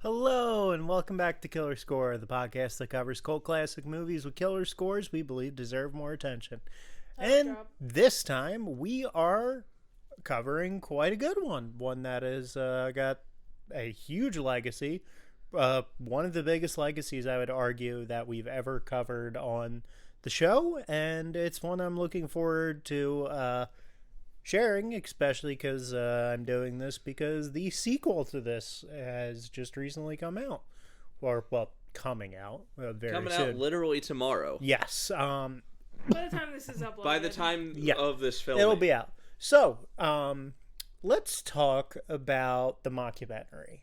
Hello, and welcome back to Killer Score, the podcast that covers cult classic movies with killer scores we believe deserve more attention. And this time, we are covering quite a good one that has got a huge legacy. One of the biggest legacies, I would argue, that we've ever covered on the show, and it's one I'm looking forward to sharing, especially because I'm doing this because the sequel to this has just recently come out. Coming out very coming soon. out literally tomorrow. Yes. By the time this is uploaded. By the time of this film. It'll be out. So, let's talk about the mockumentary.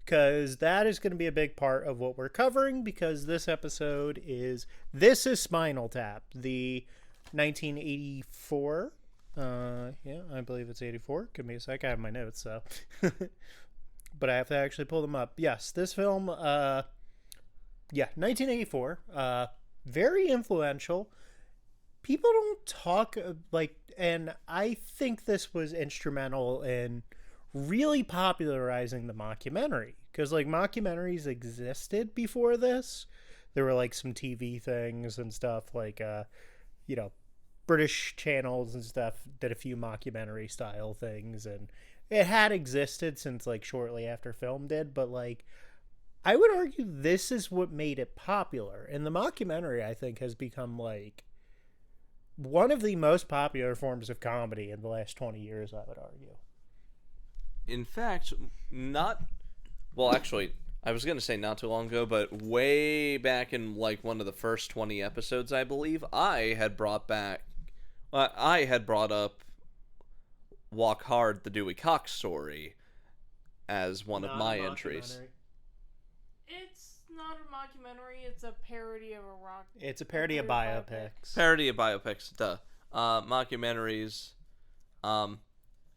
Because that is going to be a big part of what we're covering, because this episode is Spinal Tap, the 1984... I believe it's 84. Give me a sec. I have my notes, so. But I have to actually pull them up. Yes, this film, 1984. Very influential. People don't talk, and I think this was instrumental in really popularizing the mockumentary. Because, mockumentaries existed before this. There were, some TV things and stuff, British channels and stuff did a few mockumentary style things, and it had existed since shortly after film did, but I would argue this is what made it popular. And the mockumentary, I think, has become one of the most popular forms of comedy in the last 20 years, I would argue. In fact, actually, I was going to say not too long ago, but way back in one of the first 20 episodes, I believe, I had brought up Walk Hard, the Dewey Cox story as one of my entries. It's not a mockumentary, it's a parody of a rock. It's a parody of biopics. Parody of biopics, duh. Mockumentaries.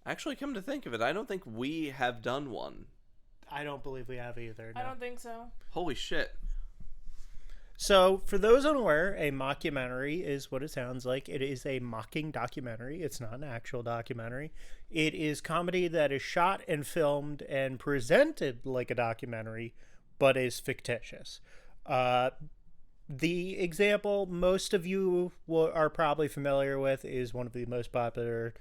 Actually, come to think of it, I don't think we have done one. I don't believe we have either. No. I don't think so. Holy shit. So, for those unaware, a mockumentary is what it sounds like. It is a mocking documentary. It's not an actual documentary. It is comedy that is shot and filmed and presented like a documentary, but is fictitious. The example most of you are probably familiar with is one of the most popular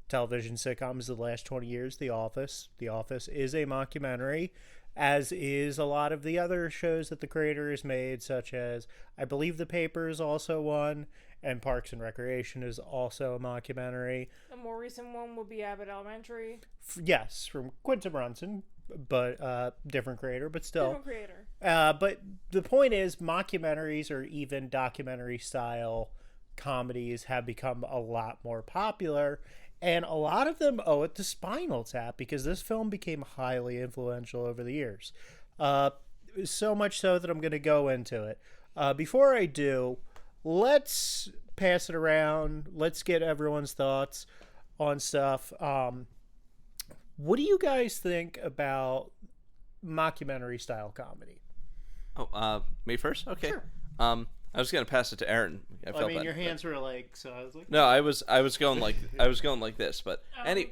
television sitcoms of the last 20 years, The Office. The Office is a mockumentary, as is a lot of the other shows that the creator has made, such as, I believe The Paper is also one, and Parks and Recreation is also a mockumentary. A more recent one would be Abbott Elementary. Yes, from Quentin Brunson, but different creator, but still. Different creator. But the point is, mockumentaries or even documentary-style comedies have become a lot more popular, and a lot of them owe it to Spinal Tap, because this film became highly influential over the years. So much so that I'm going to go into it. Before I do, let's pass it around. Let's get everyone's thoughts on stuff. What do you guys think about mockumentary-style comedy? Oh, me first? Okay. Sure. I was gonna pass it to Erin. I mean, your hands were so I was like. No, I was going like this, but I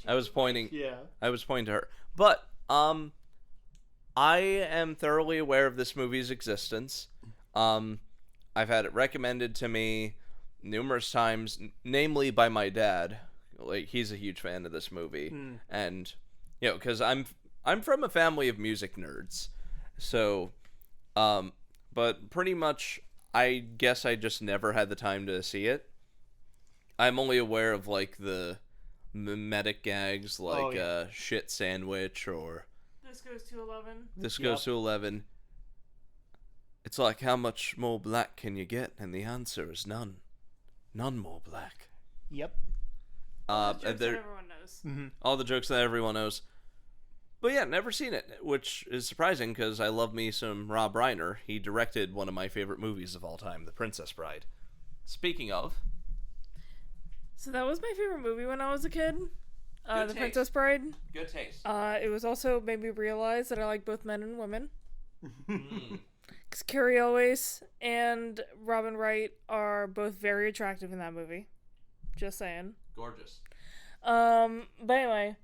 was pointing. Yeah. I was pointing to her, but I am thoroughly aware of this movie's existence. I've had it recommended to me numerous times, namely by my dad. He's a huge fan of this movie, and because I'm from a family of music nerds, so but pretty much. I guess I just never had the time to see it. I'm only aware of the mimetic gags shit sandwich or This goes to 11. This goes to 11. It's like, how much more black can you get? And the answer is none. None more black. Yep. All the jokes that everyone knows. Mm-hmm. All the jokes that everyone knows. But yeah, never seen it, which is surprising because I love me some Rob Reiner. He directed one of my favorite movies of all time, The Princess Bride. Speaking of... So that was my favorite movie when I was a kid. The Princess Bride. Good taste. It was also made me realize that I like both men and women. Because Carrie Elwes and Robin Wright are both very attractive in that movie. Just saying. Gorgeous. But anyway,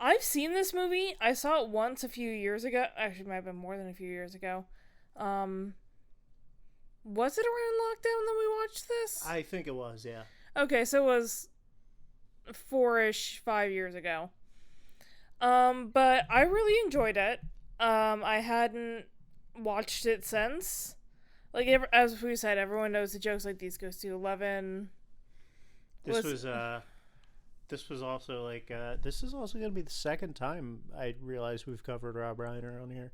I've seen this movie. I saw it once a few years ago. Actually, it might have been more than a few years ago. Was it around lockdown that we watched this? I think it was, yeah. Okay, so it was 5 years ago. But I really enjoyed it. I hadn't watched it since. Like, as we said, everyone knows the jokes like These Goes to 11. This was also like, this is also going to be the second time I realized we've covered Rob Reiner on here.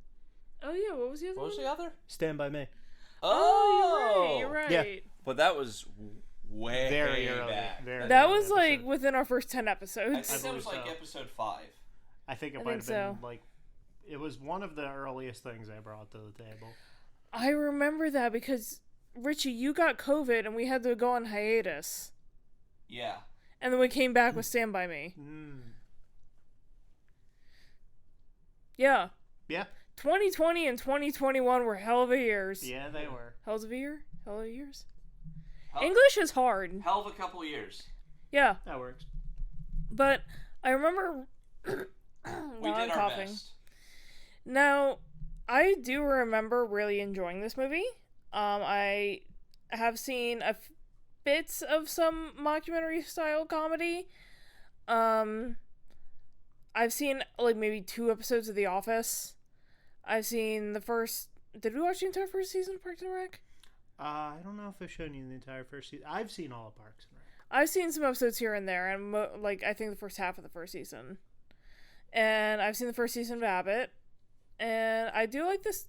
Oh, yeah, what was the other one? What was the other? Stand By Me. Oh, you're right. Yeah. But that was way Very early. back. That was, like, within our first 10 episodes. I think that was, like, episode 5. I think it might have been, like, it was one of the earliest things I brought to the table. I remember that because, Richie, you got COVID and we had to go on hiatus. Yeah. And then we came back with Stand By Me. Yeah. Yeah. 2020 and 2021 were hell of a years. Yeah, they were. Hell of a year? Hell of a years? English is hard. Hell of a couple years. Yeah. That works. But I remember... we did our best. Now, I do remember really enjoying this movie. I have seen bits of some mockumentary-style comedy. I've seen, like, maybe 2 episodes of The Office. I've seen the first... Did we watch the entire first season of Parks and Rec? I don't know if I've shown you the entire first season. I've seen all of Parks and Rec. I've seen some episodes here and there, and I think the first half of the first season. And I've seen the first season of Abbott. And I do like this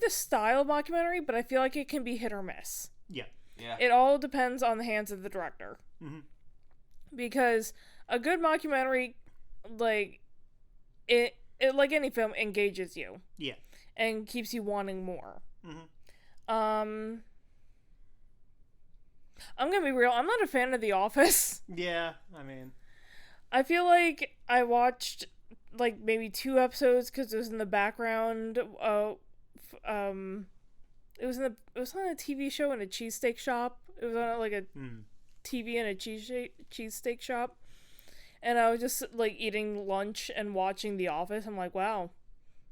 style of mockumentary, but I feel like it can be hit or miss. Yeah. Yeah. It all depends on the hands of the director. Mm-hmm. Because a good mockumentary, like, it like any film, engages you. Yeah. And keeps you wanting more. Mm-hmm. I'm gonna be real, I'm not a fan of The Office. Yeah, I mean... I feel like I watched, like, maybe 2 episodes because it was in the background. It was on a TV show in a cheesesteak shop. It was on, like, a TV in a cheesesteak shop. And I was just, like, eating lunch and watching The Office. I'm like, wow,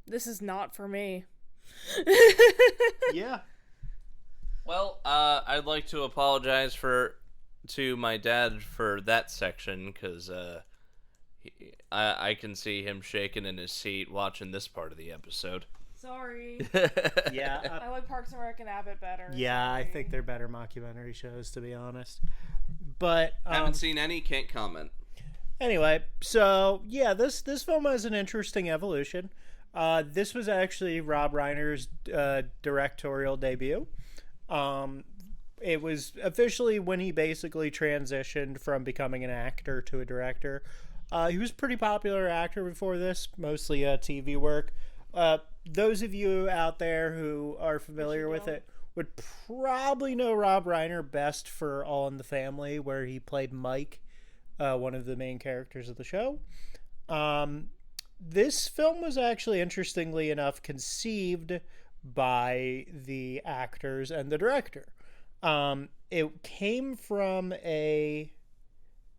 this is not for me. Yeah. Well, I'd like to apologize to my dad for that section, because I can see him shaking in his seat watching this part of the episode. Sorry. Yeah. I like Parks and Rec and Abbott better. Yeah, Sorry. I think they're better mockumentary shows, to be honest. But haven't seen any, can't comment. Anyway, so yeah, this film has an interesting evolution. This was actually Rob Reiner's directorial debut. It was officially when he basically transitioned from becoming an actor to a director. He was a pretty popular actor before this, mostly TV work. Those of you out there who are familiar with it would probably know Rob Reiner best for All in the Family, where he played Mike, one of the main characters of the show. This film was actually, interestingly enough, conceived by the actors and the director. It came from a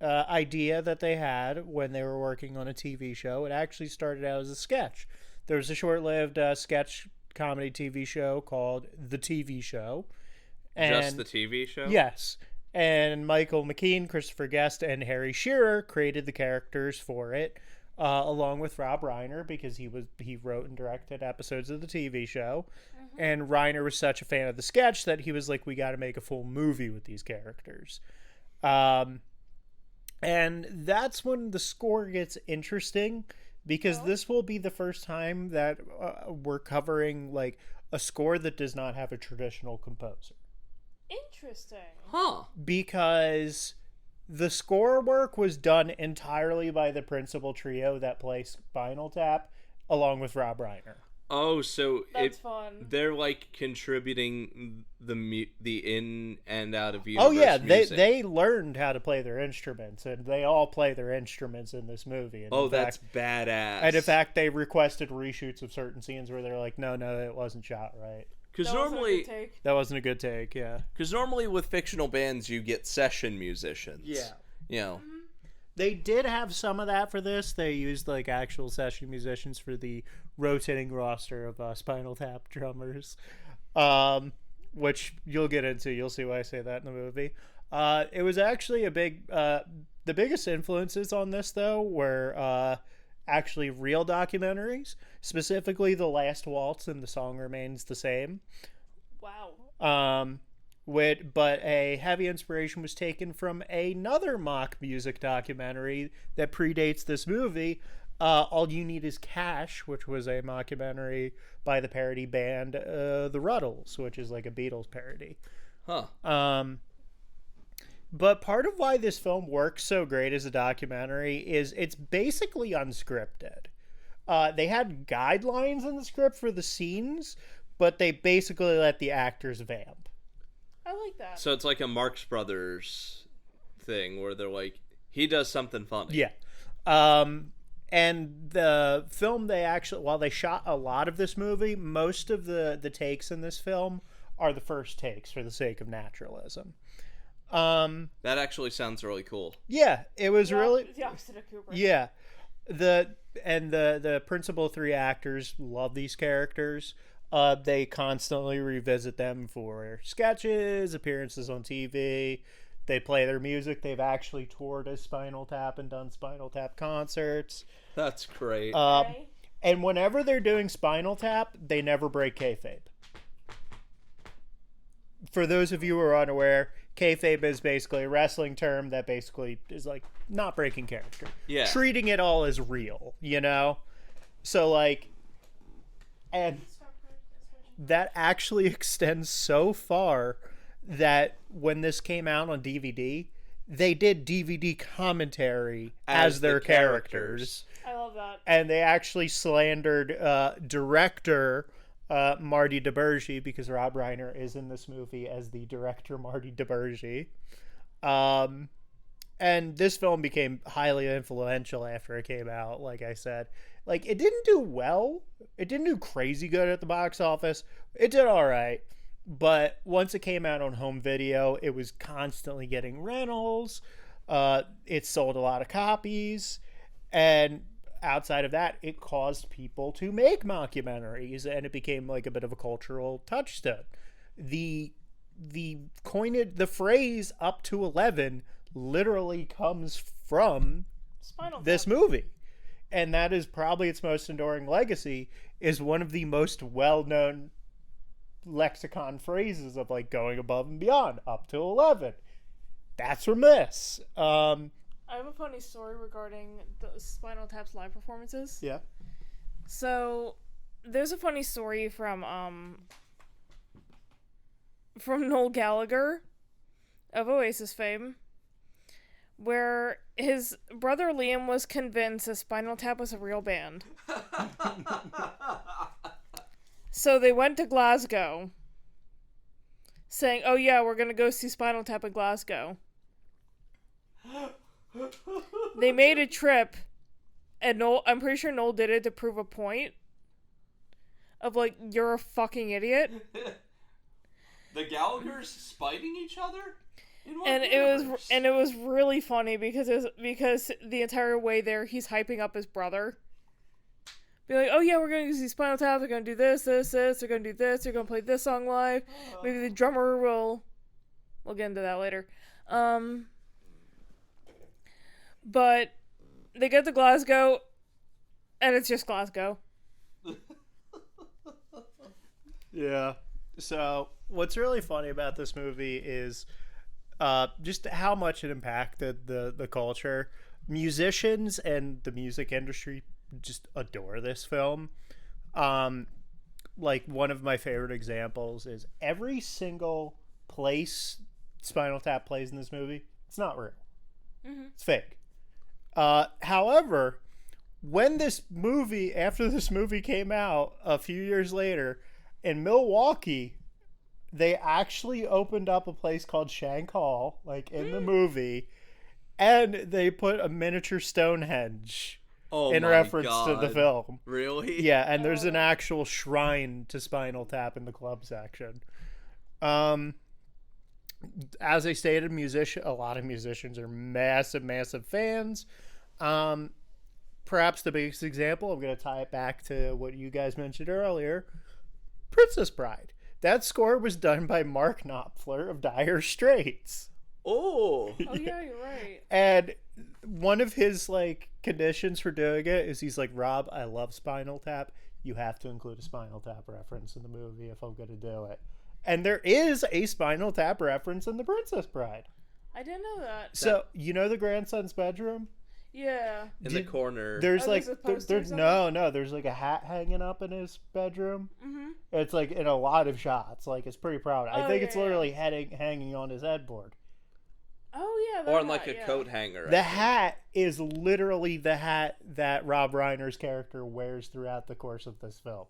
idea that they had when they were working on a TV show. It actually started out as a sketch. There was a short-lived sketch comedy TV show called The TV Show. And, just the TV show? Yes. And Michael McKean, Christopher Guest, and Harry Shearer created the characters for it, along with Rob Reiner, because he wrote and directed episodes of the TV show. Mm-hmm. And Reiner was such a fan of the sketch that he was like, we got to make a full movie with these characters. And that's when the score gets interesting, because this will be the first time that we're covering like a score that does not have a traditional composer. Interesting. Huh. Because the score work was done entirely by the principal trio that play Spinal Tap, along with Rob Reiner. Oh, so that's fun. They're like contributing the in and out of universe. Oh yeah, music. they learned how to play their instruments, and they all play their instruments in this movie. And that's badass. And in fact, they requested reshoots of certain scenes where they're like, no, it wasn't shot right. Because normally that wasn't a good take. Yeah. Because normally with fictional bands, you get session musicians. Yeah. You know. They did have some of that for this. They used like actual session musicians for the rotating roster of Spinal Tap drummers, which you'll get into. You'll see why I say that in the movie. It was actually a big. The biggest influences on this, though, were actually real documentaries, specifically The Last Waltz and The Song Remains the Same. Wow. But a heavy inspiration was taken from another mock music documentary that predates this movie, All You Need Is Cash, which was a mockumentary by the parody band The Ruddles, which is like a Beatles parody. Huh. But part of why this film works so great as a documentary is it's basically unscripted. They had guidelines in the script for the scenes, but they basically let the actors vamp. I like that. So it's like a Marx Brothers thing where they're like, he does something funny. Yeah. And the film, while they shot a lot of this movie, most of the takes in this film are the first takes for the sake of naturalism. That actually sounds really cool. Yeah, it was really the opposite of Kubrick. Yeah. The principal three actors love these characters. They constantly revisit them for sketches, appearances on TV. They play their music. They've actually toured as Spinal Tap and done Spinal Tap concerts. That's great. And whenever they're doing Spinal Tap, they never break kayfabe. For those of you who are unaware, kayfabe is basically a wrestling term that basically is like not breaking character. Yeah. Treating it all as real, you know? So like, and that actually extends so far that when this came out on DVD, they did DVD commentary as their characters. I love that. And they actually slandered director Marty DiBergi, because Rob Reiner is in this movie as the director Marty DiBergi. And this film became highly influential after it came out, like I said. Like, it didn't do well. It didn't do crazy good at the box office. It did all right. But once it came out on home video, it was constantly getting rentals. It sold a lot of copies. And outside of that, it caused people to make mockumentaries, and it became like a bit of a cultural touchstone. The phrase "up to 11" literally comes from this movie, and that is probably its most enduring legacy. Is one of the most well-known lexicon phrases of like going above and beyond. Up to 11. That's from this. I have a funny story regarding the Spinal Tap's live performances. Yeah. So, there's a funny story from Noel Gallagher of Oasis fame, where his brother Liam was convinced that Spinal Tap was a real band. So they went to Glasgow, saying, "Oh yeah, we're gonna go see Spinal Tap in Glasgow." They made a trip, and Noel, I'm pretty sure Noel did it to prove a point of like, you're a fucking idiot. The Gallaghers spiting each other? And it was really funny because the entire way there he's hyping up his brother. Be like, "Oh yeah, we're gonna see Spinal Tap, they're gonna do this, they're gonna do this, they're gonna play this song live. Maybe the drummer will..." We'll get into that later. But they get to Glasgow, and it's just Glasgow. Yeah. So what's really funny about this movie is just how much it impacted the culture. Musicians and the music industry just adore this film. Like, one of my favorite examples is every single place Spinal Tap plays in this movie, it's not real. Mm-hmm. It's fake. However, after this movie came out a few years later, in Milwaukee, they actually opened up a place called Shank Hall, like in the movie, and they put a miniature Stonehenge in reference to the film. Really? Yeah, and there's an actual shrine to Spinal Tap in the club section. As I stated, a lot of musicians are massive fans. Perhaps the biggest example, I'm going to tie it back to what you guys mentioned earlier, Princess Bride. That score was done by Mark Knopfler of Dire Straits. Oh. Oh yeah, you're right. And one of his conditions for doing it is he's like, Rob, I love Spinal Tap. You have to include a Spinal Tap reference in the movie if I'm going to do it. And there is a Spinal Tap reference in The Princess Bride. I didn't know that. So, you know the grandson's bedroom? Yeah. In the corner. There's there's a poster or something? no, there's a hat hanging up in his bedroom. Mm-hmm. It's in a lot of shots. It's pretty proud. I think it's literally hanging on his headboard. Oh yeah. Or on a coat hanger. The hat is literally the hat that Rob Reiner's character wears throughout the course of this film.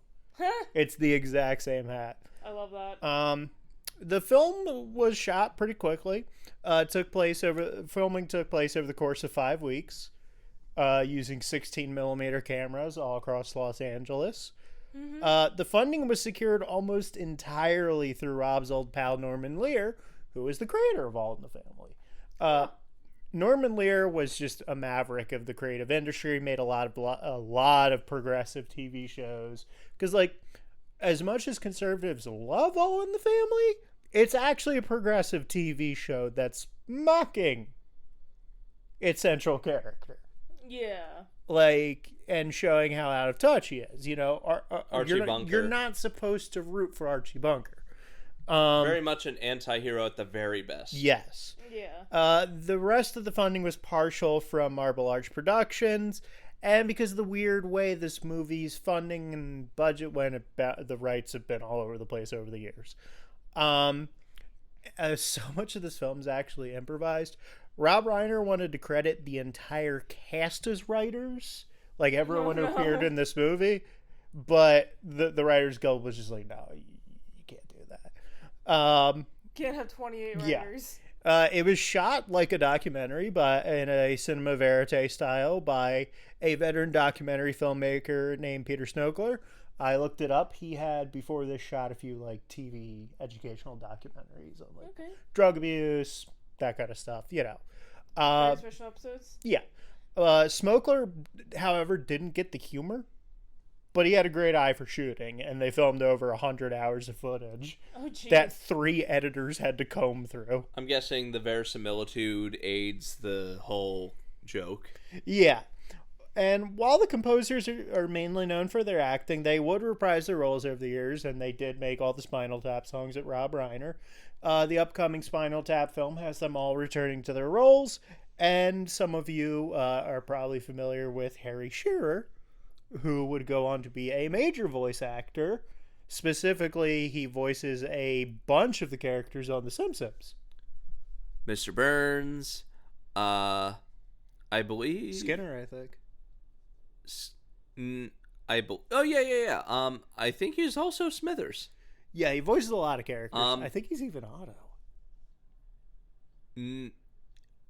It's the exact same hat. I love that. The film was shot pretty quickly. Filming took place over the course of 5 weeks, using 16mm cameras all across Los Angeles. Mm-hmm. The funding was secured almost entirely through Rob's old pal Norman Lear, who is the creator of All in the Family. Norman Lear was just a maverick of the creative industry. Made a lot of progressive TV shows. Because as much as conservatives love All in the Family, it's actually a progressive TV show that's mocking its central character. Yeah. And showing how out of touch he is. Archie Bunker. You're not supposed to root for Archie Bunker. Very much an anti-hero at the very best. Yes. Yeah. The rest of the funding was partial from Marble Arch Productions, and because of the weird way this movie's funding and budget went about, the rights have been all over the place over the years. So much of this film is actually improvised. Rob Reiner wanted to credit the entire cast as writers, everyone who appeared in this movie, but the writers guild was just no, you can't do that. Can't have 28 writers. It was shot like a documentary, in a cinema verite style by a veteran documentary filmmaker named Peter Snokler. I looked it up. He had, before this, shot a few TV educational documentaries on drug abuse, that kind of stuff. Special episodes. Yeah. Smokler, however, didn't get the humor, but he had a great eye for shooting, and they filmed over 100 hours of footage that 3 editors had to comb through. I'm guessing the verisimilitude aids the whole joke. Yeah. And while the composers are mainly known for their acting, they would reprise their roles over the years, and they did make all the Spinal Tap songs at Rob Reiner. The upcoming Spinal Tap film has them all returning to their roles, and some of you are probably familiar with Harry Shearer, who would go on to be a major voice actor. Specifically, he voices a bunch of the characters on The Simpsons. Mr. Burns, I believe... Skinner, I think. Oh, yeah. I think he's also Smithers. Yeah, he voices a lot of characters. I think he's even Otto.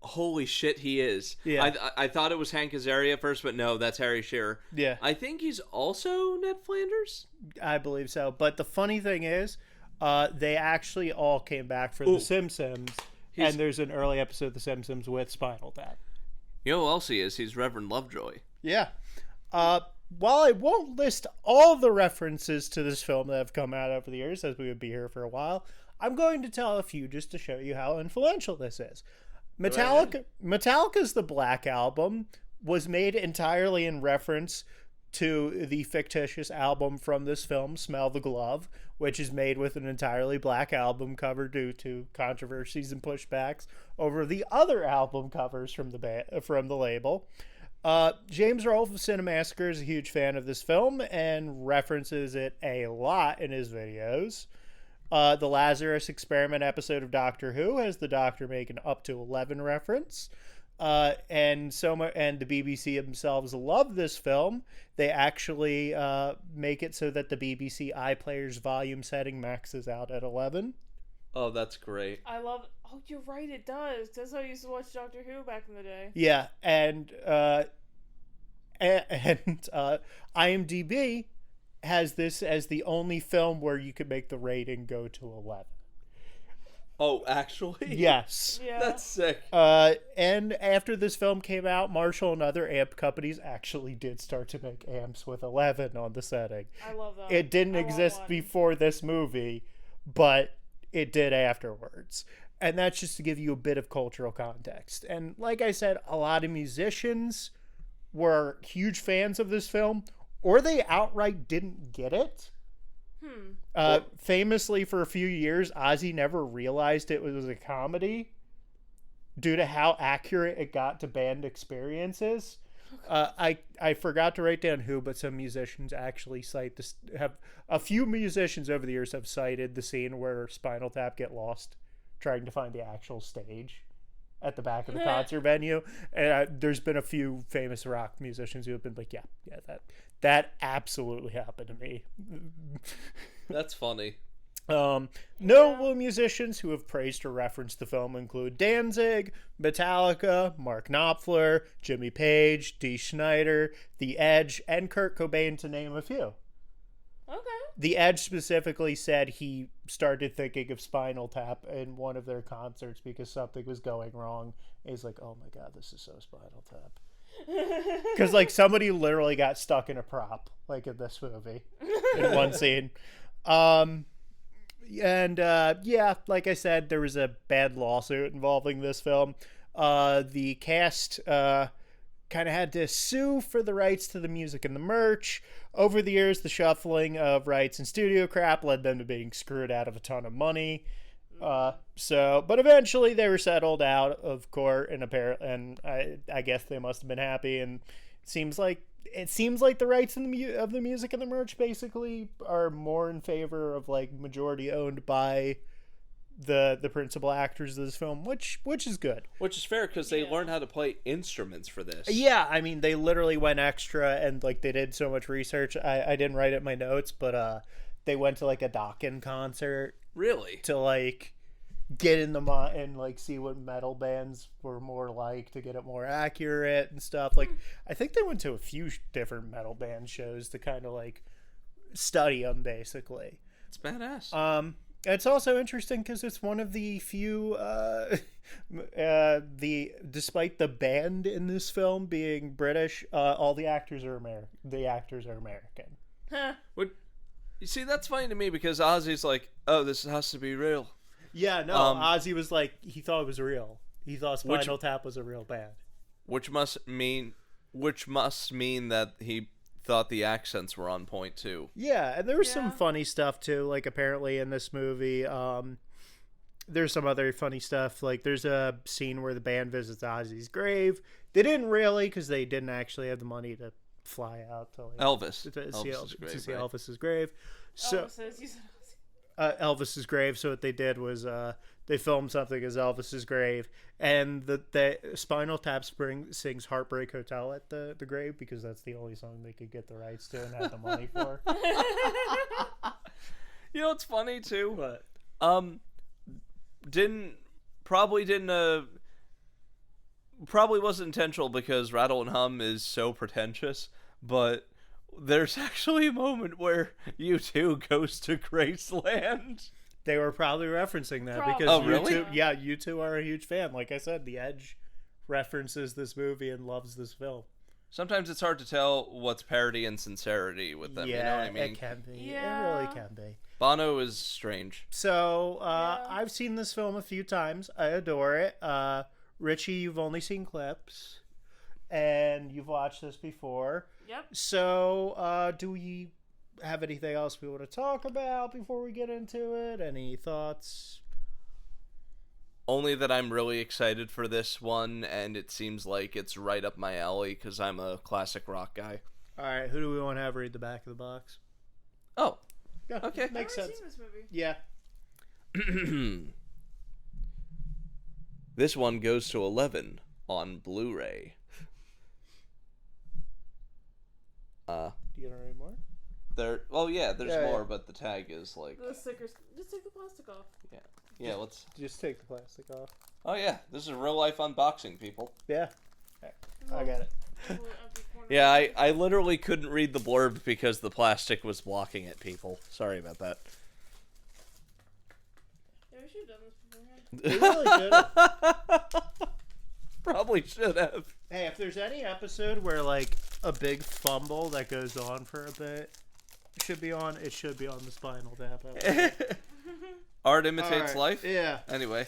Holy shit, he is. Yeah. I thought it was Hank Azaria at first, but no, that's Harry Shearer. Yeah. I think he's also Ned Flanders. I believe so. But the funny thing is, they actually all came back for The Simpsons, and there's an early episode of The Simpsons with Spinal Tap. You know who else he is? He's Reverend Lovejoy. Yeah. While I won't list all the references to this film that have come out over the years, as we would be here for a while, I'm going to tell a few just to show you how influential this is. Metallica's The Black Album was made entirely in reference to the fictitious album from this film, Smell the Glove, which is made with an entirely black album cover due to controversies and pushbacks over the other album covers from the label. James Rolfe of Cinemassacre is a huge fan of this film and references it a lot in his videos. The Lazarus Experiment episode of Doctor Who has the Doctor make an up to 11 reference. And the BBC themselves love this film. They actually make it so that the BBC iPlayer's volume setting maxes out at 11. Oh, that's great. I love... Oh, you're right, it does. That's how I used to watch Doctor Who back in the day. Yeah, and IMDb has this as the only film where you could make the rating go to 11. Oh, actually? Yes. Yeah. That's sick. And after this film came out, Marshall and other amp companies actually did start to make amps with 11 on the setting. I love that. It didn't exist before this movie, but it did afterwards. And that's just to give you a bit of cultural context. And like I said, a lot of musicians were huge fans of this film, or they outright didn't get it. Famously, for a few years, Ozzy never realized it was a comedy due to how accurate it got to band experiences. I forgot to write down who, but some musicians actually cite this. A few musicians over the years have cited the scene where Spinal Tap get lost trying to find the actual stage at the back of the concert venue. And there's been a few famous rock musicians who have been like, yeah, that absolutely happened to me. That's funny. Notable musicians who have praised or referenced the film include Danzig, Metallica, Mark Knopfler, Jimmy Page, Dee Snider, The Edge, and Kurt Cobain, to name a few. Okay. The Edge specifically said he started thinking of Spinal Tap in one of their concerts because something was going wrong. He's like, oh my god, this is so Spinal Tap. Because like somebody literally got stuck in a prop, like in this movie, in one scene. Yeah, like I said, there was a bad lawsuit involving this film. The cast kind of had to sue for the rights to the music and the merch. Over the years, the shuffling of rights and studio crap led them to being screwed out of a ton of money. But eventually they were settled out of court, and I guess they must have been happy. And it seems like the rights of the music and the merch basically are more in favor of like majority owned by the principal actors of this film, which is good. Which is fair because they learned how to play instruments for this. Yeah, I mean they literally went extra and like they did so much research. I didn't write it in my notes, but they went to like a Dokken concert. Really? To like get in the and like see what metal bands were more like to get it more accurate and stuff. Like I think they went to a few different metal band shows to kind of like study them basically. It's badass. It's also interesting because it's one of the few despite the band in this film being British, all the actors are American. Huh. You see, that's funny to me because Ozzy's like, oh, this has to be real. Yeah, no, Ozzy was like, he thought it was real. He thought Spinal Tap was a real band. Which must mean that he thought the accents were on point too. Yeah, and there was some funny stuff too. Like apparently in this movie, there's some other funny stuff. Like there's a scene where the band visits Ozzy's grave. They didn't really because they didn't actually have the money to fly out to like, Elvis to see grave. Elvis's grave. So Elvis's grave. So what they did was they filmed something as Elvis's grave, and the Spinal Tap sings "Heartbreak Hotel" at the grave because that's the only song they could get the rights to and had the money for. You know what's funny too? What? Probably wasn't intentional because Rattle and Hum is so pretentious, but there's actually a moment where U2 goes to Graceland. They were probably referencing that because U2 are a huge fan. Like I said, The Edge references this movie and loves this film. Sometimes it's hard to tell what's parody and sincerity with them. Yeah, you know what I mean? It can be. Yeah. It really can be. Bono is strange. So I've seen this film a few times. I adore it. Richie, you've only seen clips, and you've watched this before. Yep. So, do we have anything else we want to talk about before we get into it? Any thoughts? Only that I'm really excited for this one, and it seems like it's right up my alley because I'm a classic rock guy. All right, who do we want to have read the back of the box? Oh, yeah, okay, makes sense. Seen this movie. Yeah. This one goes to 11 on Blu-ray. Do you want to read more? There's more, but the tag is like... The stickers. Just take the plastic off. Yeah, let's... Just take the plastic off. Oh, yeah. This is real-life unboxing, people. Yeah. Okay. I got it. Yeah, I literally couldn't read the blurb because the plastic was blocking it, people. Sorry about that. Yeah, we should have done this beforehand. They really should have. Probably should have. Hey, if there's any episode where like a big fumble that goes on for a bit should be on, it should be on the Spinal Tap episode. Art imitates right. life? Yeah. Anyway.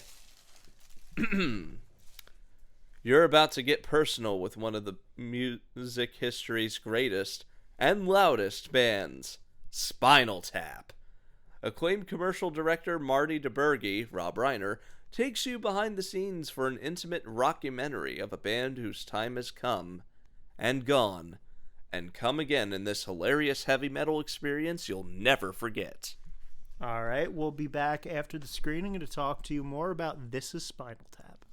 You're about to get personal with one of the music history's greatest and loudest bands, Spinal Tap. Acclaimed commercial director Marty DeBurgi, Rob Reiner, takes you behind the scenes for an intimate rockumentary of a band whose time has come and gone and come again in this hilarious heavy metal experience you'll never forget. All right, we'll be back after the screening to talk to you more about This Is Spinal Tap.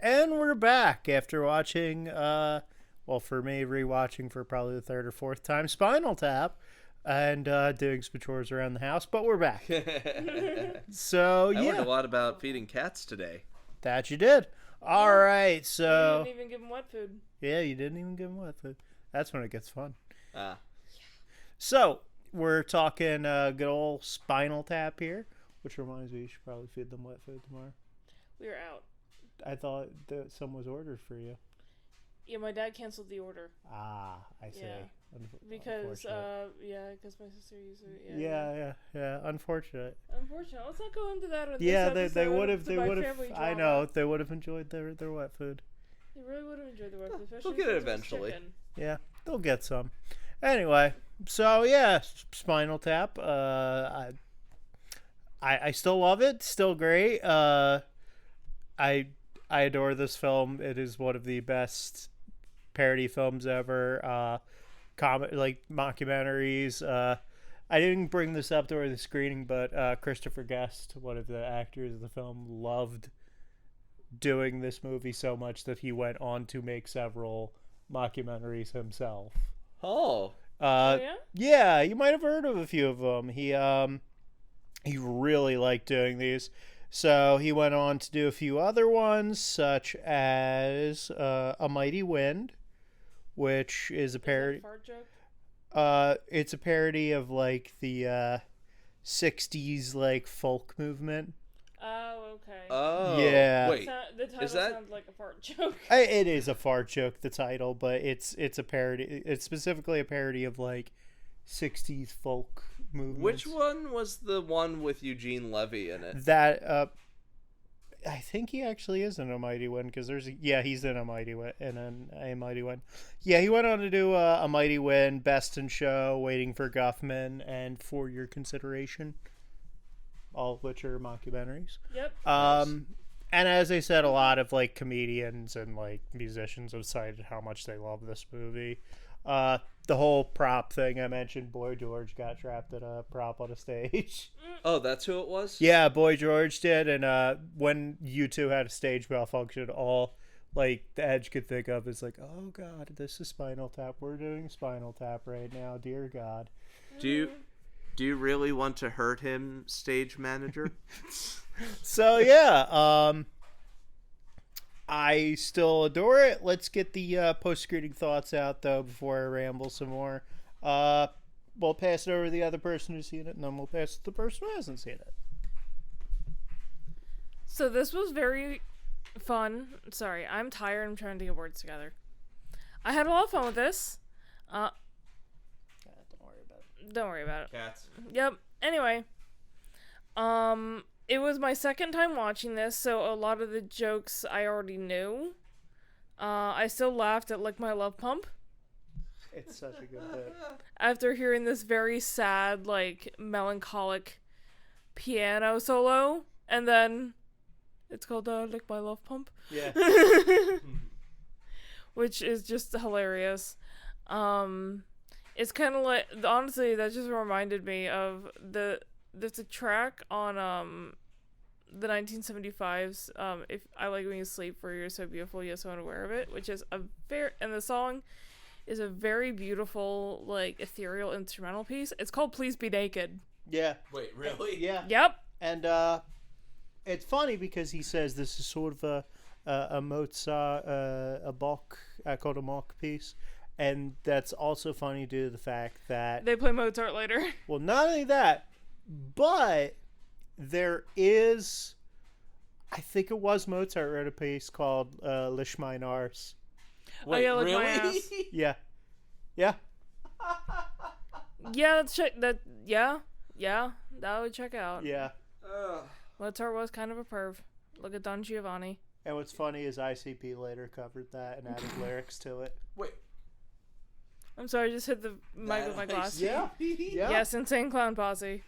And we're back after watching, well, for me, rewatching for probably the third or fourth time, Spinal Tap, and doing some chores around the house, but we're back. So, I yeah. learned a lot about feeding cats today. That you did. All right, so... You didn't even give him wet food. Yeah, you didn't even give him wet food. That's when it gets fun. Ah. So, we're talking good old Spinal Tap here, which reminds me you should probably feed them wet food tomorrow. We were out. I thought that some was ordered for you. Yeah, my dad canceled the order. Ah, I see. Yeah. Because, because my sister used it. Yeah. Unfortunate. Unfortunate. Let's not go into that. Yeah, this they would episode. have. I know they would have enjoyed their wet food. They really would have enjoyed the wet food. They'll get it eventually. Yeah, they'll get some. Anyway, so yeah, Spinal Tap. I still love it. Still great. I adore this film. It is one of the best parody films ever. Like mockumentaries. I didn't bring this up during the screening, but Christopher Guest, one of the actors of the film, loved doing this movie so much that he went on to make several mockumentaries himself. Oh. Yeah? Yeah, you might have heard of a few of them. He really liked doing these. So he went on to do a few other ones, such as A Mighty Wind, which is a parody. Is that a fart joke? It's a parody of like the 60s like folk movement. Oh, okay. Oh. Yeah. Wait. The title sounds like a fart joke. It is a fart joke, the title, but it's a parody. It's specifically a parody of like 60s folk movement. Which one was the one with Eugene Levy in it? That I think he actually is in A Mighty Wind, because he's in A Mighty Wind. Yeah, he went on to do A Mighty Wind, Best in Show, Waiting for Guffman, and For Your Consideration, all of which are mockumentaries. Yep. And as I said, a lot of like comedians and like musicians have cited how much they love this movie. The whole prop thing I mentioned, Boy George got trapped at a prop on a stage. Oh, that's who it was? Yeah, Boy George did, and when U2 had a stage malfunction, all like the Edge could think of is like, oh god, this is Spinal Tap. We're doing Spinal Tap right now, dear God. Do you really want to hurt him, stage manager? So yeah, I still adore it. Let's get the post-screening thoughts out, though, before I ramble some more. We'll pass it over to the other person who's seen it, and then we'll pass it to the person who hasn't seen it. So this was very fun. Sorry, I'm tired. I'm trying to get words together. I had a lot of fun with this. Don't worry about it. Don't worry about it. Cats. Yep. Anyway, it was my second time watching this, so a lot of the jokes I already knew. I still laughed at Lick My Love Pump. It's such a good bit. After hearing this very sad, like, melancholic piano solo, and then it's called Lick My Love Pump. Yeah. Which is just hilarious. It's kind of like, honestly, that just reminded me of there's a track on the 1975's If I Like When You Sleep, For You're So Beautiful, You're So Unaware of It, which is and the song is a very beautiful, like, ethereal instrumental piece. It's called Please Be Naked. Yeah. Wait, really? Yeah. Yep. And it's funny because he says this is sort of a Mozart, a Bach, called a Mach piece. And that's also funny due to the fact that they play Mozart later. Well, not only that, but there is, I think it was Mozart wrote a piece called Lish Mine Ars. Wait, oh, yeah, like really? my ass. Yeah. Yeah. Yeah, let's check that. Yeah, that would check out. Yeah. Mozart was kind of a perv. Look at Don Giovanni. And what's funny is ICP later covered that and added lyrics to it. Wait. I'm sorry, I just hit the mic with my glass. Yeah. Yeah. Yes, Insane Clown Posse.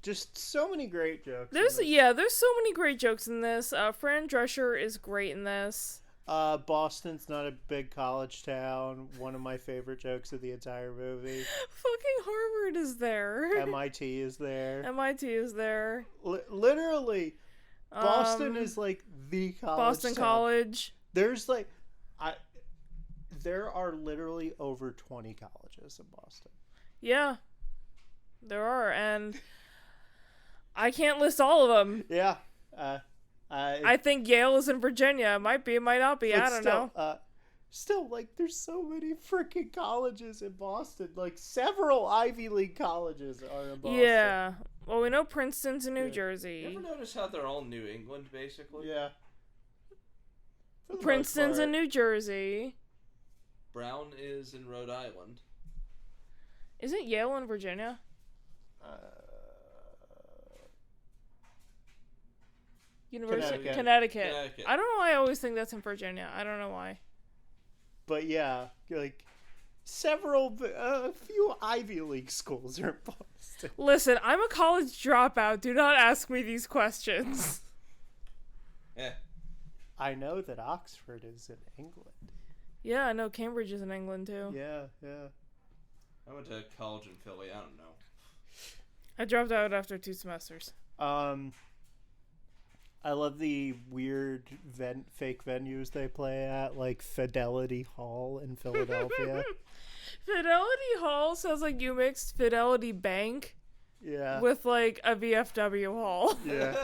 Just so many great jokes. There's so many great jokes in this. Fran Drescher is great in this. Boston's not a big college town. One of my favorite jokes of the entire movie. Fucking Harvard is there. MIT is there. MIT is there. Literally, Boston is like the college Boston town. College. There's like, there are literally over 20 colleges in Boston. Yeah, there are, and I can't list all of them. Yeah. I think Yale is in Virginia. It might be, it might not be. I don't know. Still, like, there's so many freaking colleges in Boston. Like, several Ivy League colleges are in Boston. Yeah. Well, we know Princeton's in New Jersey. You ever notice how they're all New England, basically? Yeah. Princeton's in New Jersey. Brown is in Rhode Island. Isn't Yale in Virginia? University Connecticut. I don't know why I always think that's in Virginia. I don't know why. But yeah, like a few Ivy League schools are in Boston. Listen, I'm a college dropout. Do not ask me these questions. Yeah. I know that Oxford is in England. Yeah, I know Cambridge is in England too. Yeah, yeah. I went to college in Philly. I don't know. I dropped out after 2 semesters. I love the weird fake venues they play at, like Fidelity Hall in Philadelphia. Fidelity Hall sounds like you mixed Fidelity Bank with like a VFW hall. Yeah.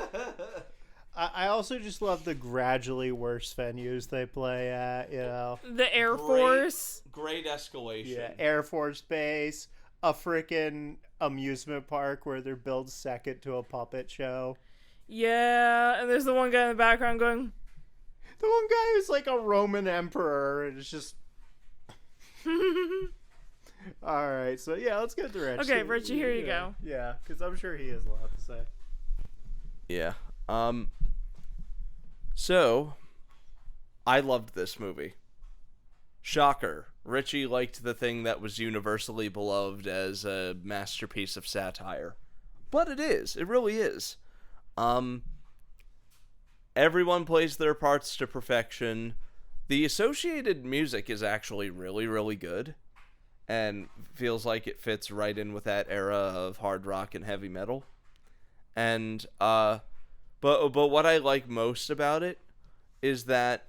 I also just love the gradually worse venues they play at, you know. The Air Force. Great escalation. Yeah, Air Force Base, a freaking amusement park where they're billed second to a puppet show. Yeah, and there's the one guy in the background going... The one guy who's like a Roman emperor, and it's just... Alright, so yeah, let's get to Richie. Okay, Richie, here you go. Yeah, because I'm sure he has a lot to say. Yeah. So, I loved this movie. Shocker. Richie liked the thing that was universally beloved as a masterpiece of satire. But it is. It really is. Everyone plays their parts to perfection. The associated music is actually really, really good. And feels like it fits right in with that era of hard rock and heavy metal. And, but what I like most about it is that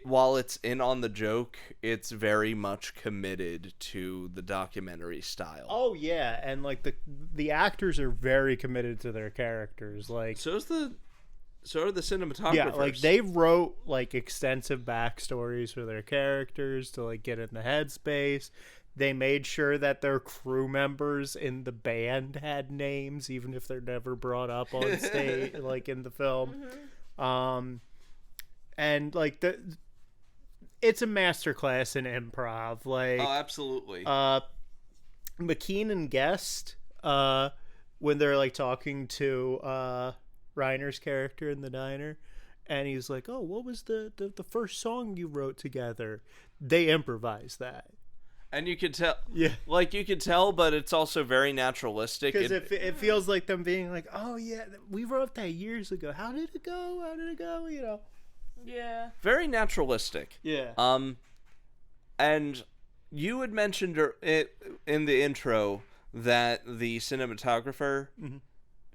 while it's in on the joke, it's very much committed to the documentary style. Oh yeah, and like the actors are very committed to their characters. Like so are the cinematographers. Yeah, like they wrote like extensive backstories for their characters to like get in the headspace. They made sure that their crew members in the band had names, even if they're never brought up on stage, like in the film. Mm-hmm. And like it's a masterclass in improv. Like, oh, absolutely. McKean and Guest, when they're like talking to Reiner's character in the diner, and he's like, "Oh, what was the first song you wrote together?" They improvised that. And you could tell, yeah, like you could tell, but it's also very naturalistic. Because it feels like them being like, "Oh yeah, we wrote that years ago. How did it go? How did it go?" You know. Yeah. Very naturalistic. Yeah. And you had mentioned in the intro that the cinematographer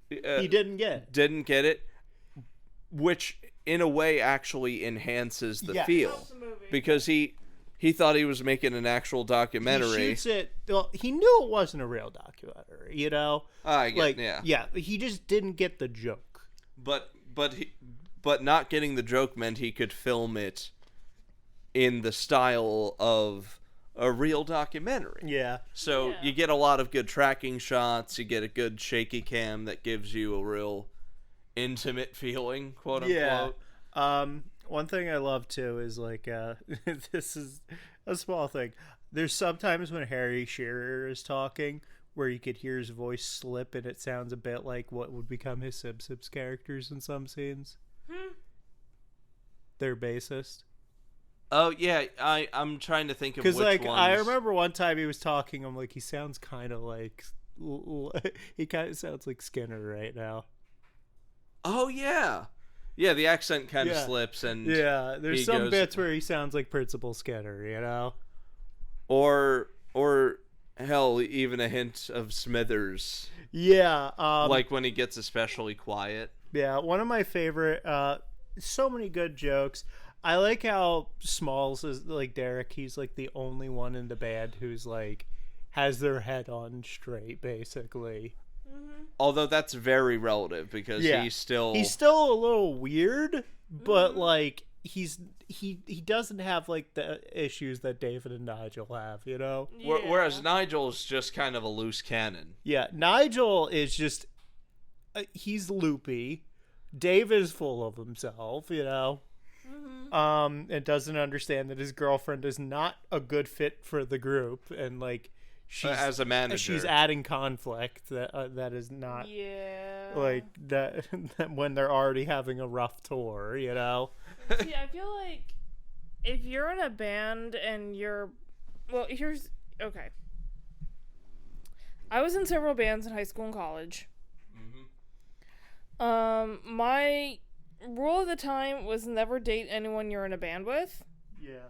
he didn't get it, which in a way actually enhances the feel because he thought he was making an actual documentary. He shoots it. Well, he knew it wasn't a real documentary. You know. I get, like yeah, he just didn't get the joke. but not getting the joke meant he could film it in the style of a real documentary. Yeah. So you get a lot of good tracking shots. You get a good shaky cam that gives you a real intimate feeling, quote unquote. Yeah. One thing I love too is like this is a small thing. There's sometimes when Harry Shearer is talking where you could hear his voice slip and it sounds a bit like what would become his Simpsons characters in some scenes. Their bassist. Oh yeah, I'm trying to think of which like ones. I remember one time he was talking. I'm like, he sounds kind of like he kind of sounds like Skinner right now. Oh yeah, yeah. The accent kind of slips, and there's some bits where he sounds like Principal Skinner, you know, or hell, even a hint of Smithers. Yeah, like when he gets especially quiet. Yeah, one of my favorite. So many good jokes. I like how Smalls is like Derek. He's like the only one in the band who's like has their head on straight, basically. Mm-hmm. Although that's very relative because he's still a little weird, but like he doesn't have like the issues that David and Nigel have, you know. Yeah. Whereas Nigel's just kind of a loose cannon. Yeah, Nigel is just he's loopy. Dave is full of himself, you know. And doesn't understand that his girlfriend is not a good fit for the group, and like she's as a manager, she's adding conflict that is not like that when they're already having a rough tour, you know. See, I feel like if you're in a band and okay. I was in several bands in high school and college. My rule of the time was never date anyone you're in a band with. Yeah.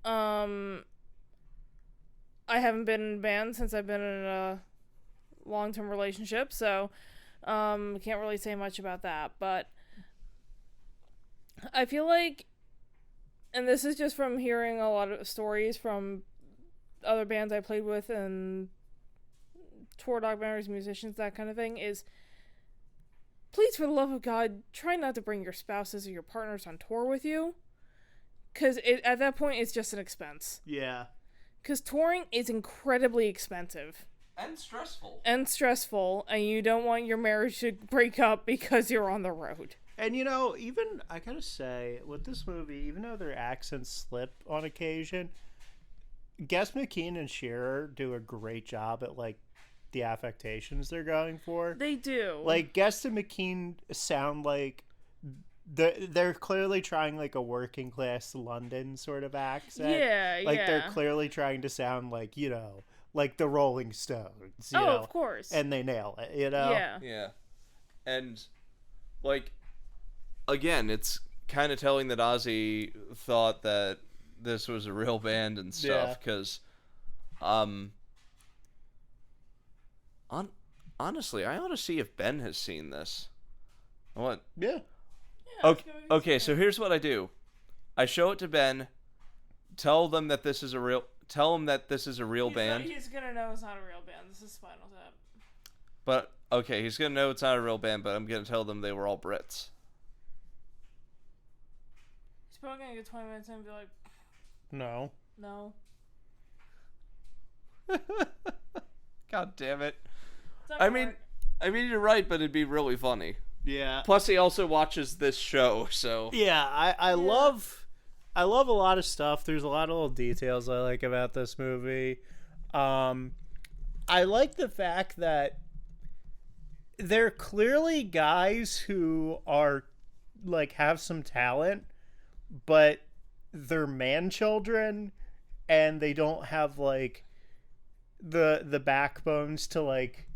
I haven't been in a band since I've been in a long-term relationship, so can't really say much about that, but I feel like, and this is just from hearing a lot of stories from other bands I played with and tour documentaries, musicians, that kind of thing, is please, for the love of God, try not to bring your spouses or your partners on tour with you. Because at that point, it's just an expense. Yeah. Because touring is incredibly expensive. And stressful. And you don't want your marriage to break up because you're on the road. And, you know, even, I gotta say, with this movie, even though their accents slip on occasion, Guess McKean and Shearer do a great job at, like, the affectations they're going for. They do. Like, Guest and McKean sound like they're clearly trying like a working class London sort of accent. Yeah, like they're clearly trying to sound like, you know, like the Rolling Stones. You know? Of course. And they nail it, you know? Yeah. And like again, it's kind of telling that Ozzy thought that this was a real band and stuff because honestly, I ought to see if Ben has seen this. What? Yeah. Okay, so here's what I do. I show it to Ben, tell him that this is a real band. He's gonna know it's not a real band. This is Spinal Tap. But okay, he's gonna know it's not a real band, but I'm gonna tell them they were all Brits. He's probably gonna get 20 minutes in and be like, No. God damn it. I mean, you're right, but it'd be really funny. Yeah. Plus, he also watches this show, so. Yeah, I love a lot of stuff. There's a lot of little details I like about this movie. I like the fact that they're clearly guys who are, like, have some talent, but they're man children, and they don't have, like, the backbones to, like,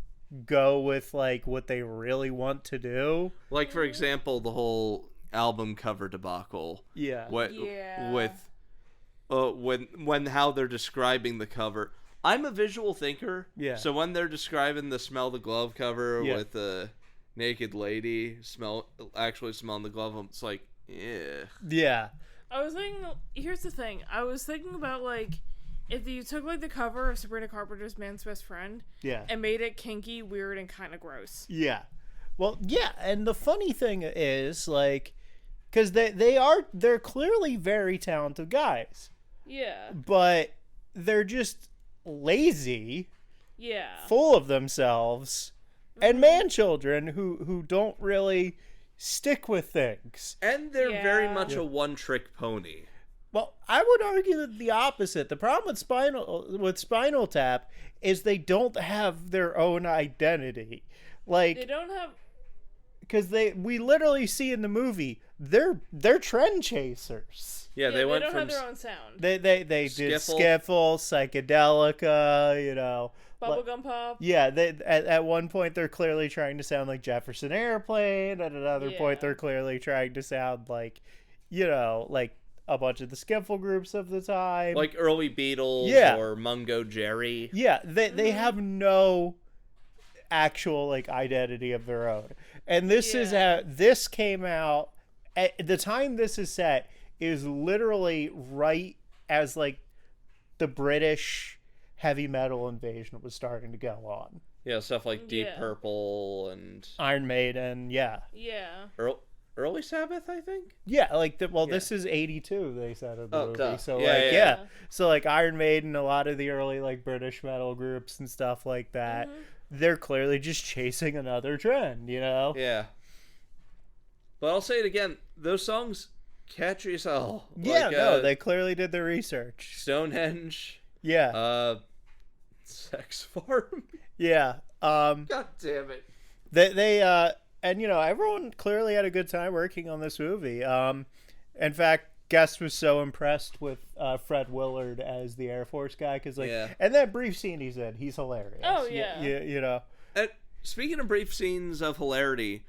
go with like what they really want to do. Like, for example, the whole album cover debacle. Yeah. With when how they're describing the cover. I'm a visual thinker. Yeah. So when they're describing the Smell the Glove cover with the naked lady actually smelling the glove, it's like, yeah. Yeah. Here's the thing. I was thinking about, like, if you took, like, the cover of Sabrina Carpenter's Man's Best Friend and made it kinky, weird, and kind of gross. Yeah. Well, yeah, and the funny thing is, like, because they're clearly very talented guys, Yeah. but they're just lazy, Yeah. full of themselves, and man-children who don't really stick with things. And they're very Yeah. much a one-trick pony. Well, I would argue that the opposite. The problem with Spinal Tap is they don't have their own identity. They Like, don't have. because we literally see in the movie they're trend chasers. Yeah, Yeah, they went don't from have their own sound. They did Skiffle. Skiffle, Psychedelica, you know. Bubblegum Pop. Yeah, they at one point they're clearly trying to sound like Jefferson Airplane. At another point, Yeah. they're clearly trying to sound like, you know, like a bunch of the Skiffle groups of the time. like early Beatles Yeah. or Mungo Jerry. Yeah, they have no actual like identity of their own. And this is Yeah. this came out at the time this is set is literally right as like the British heavy metal invasion was starting to go on. Yeah, stuff like Deep Yeah. Purple and Iron Maiden, yeah. Yeah. Early Sabbath, I think. Yeah, like this is 82 they said in the Oh, movie. duh. So Yeah, like yeah. yeah. So like Iron Maiden, a lot of the early like British metal groups and stuff like that, they're clearly just chasing another trend, you know? Yeah. But I'll say it again, those songs catchy as hell. Yeah, Like, no, they clearly did their research. Stonehenge, Yeah. Sex Farm. Yeah. God damn it. They and you know, everyone clearly had a good time working on this movie. In fact, Guest was so impressed with Fred Willard as the Air Force guy because like Yeah. and that brief scene he's in, he's hilarious. Oh, yeah. You know. And speaking of brief scenes of hilarity,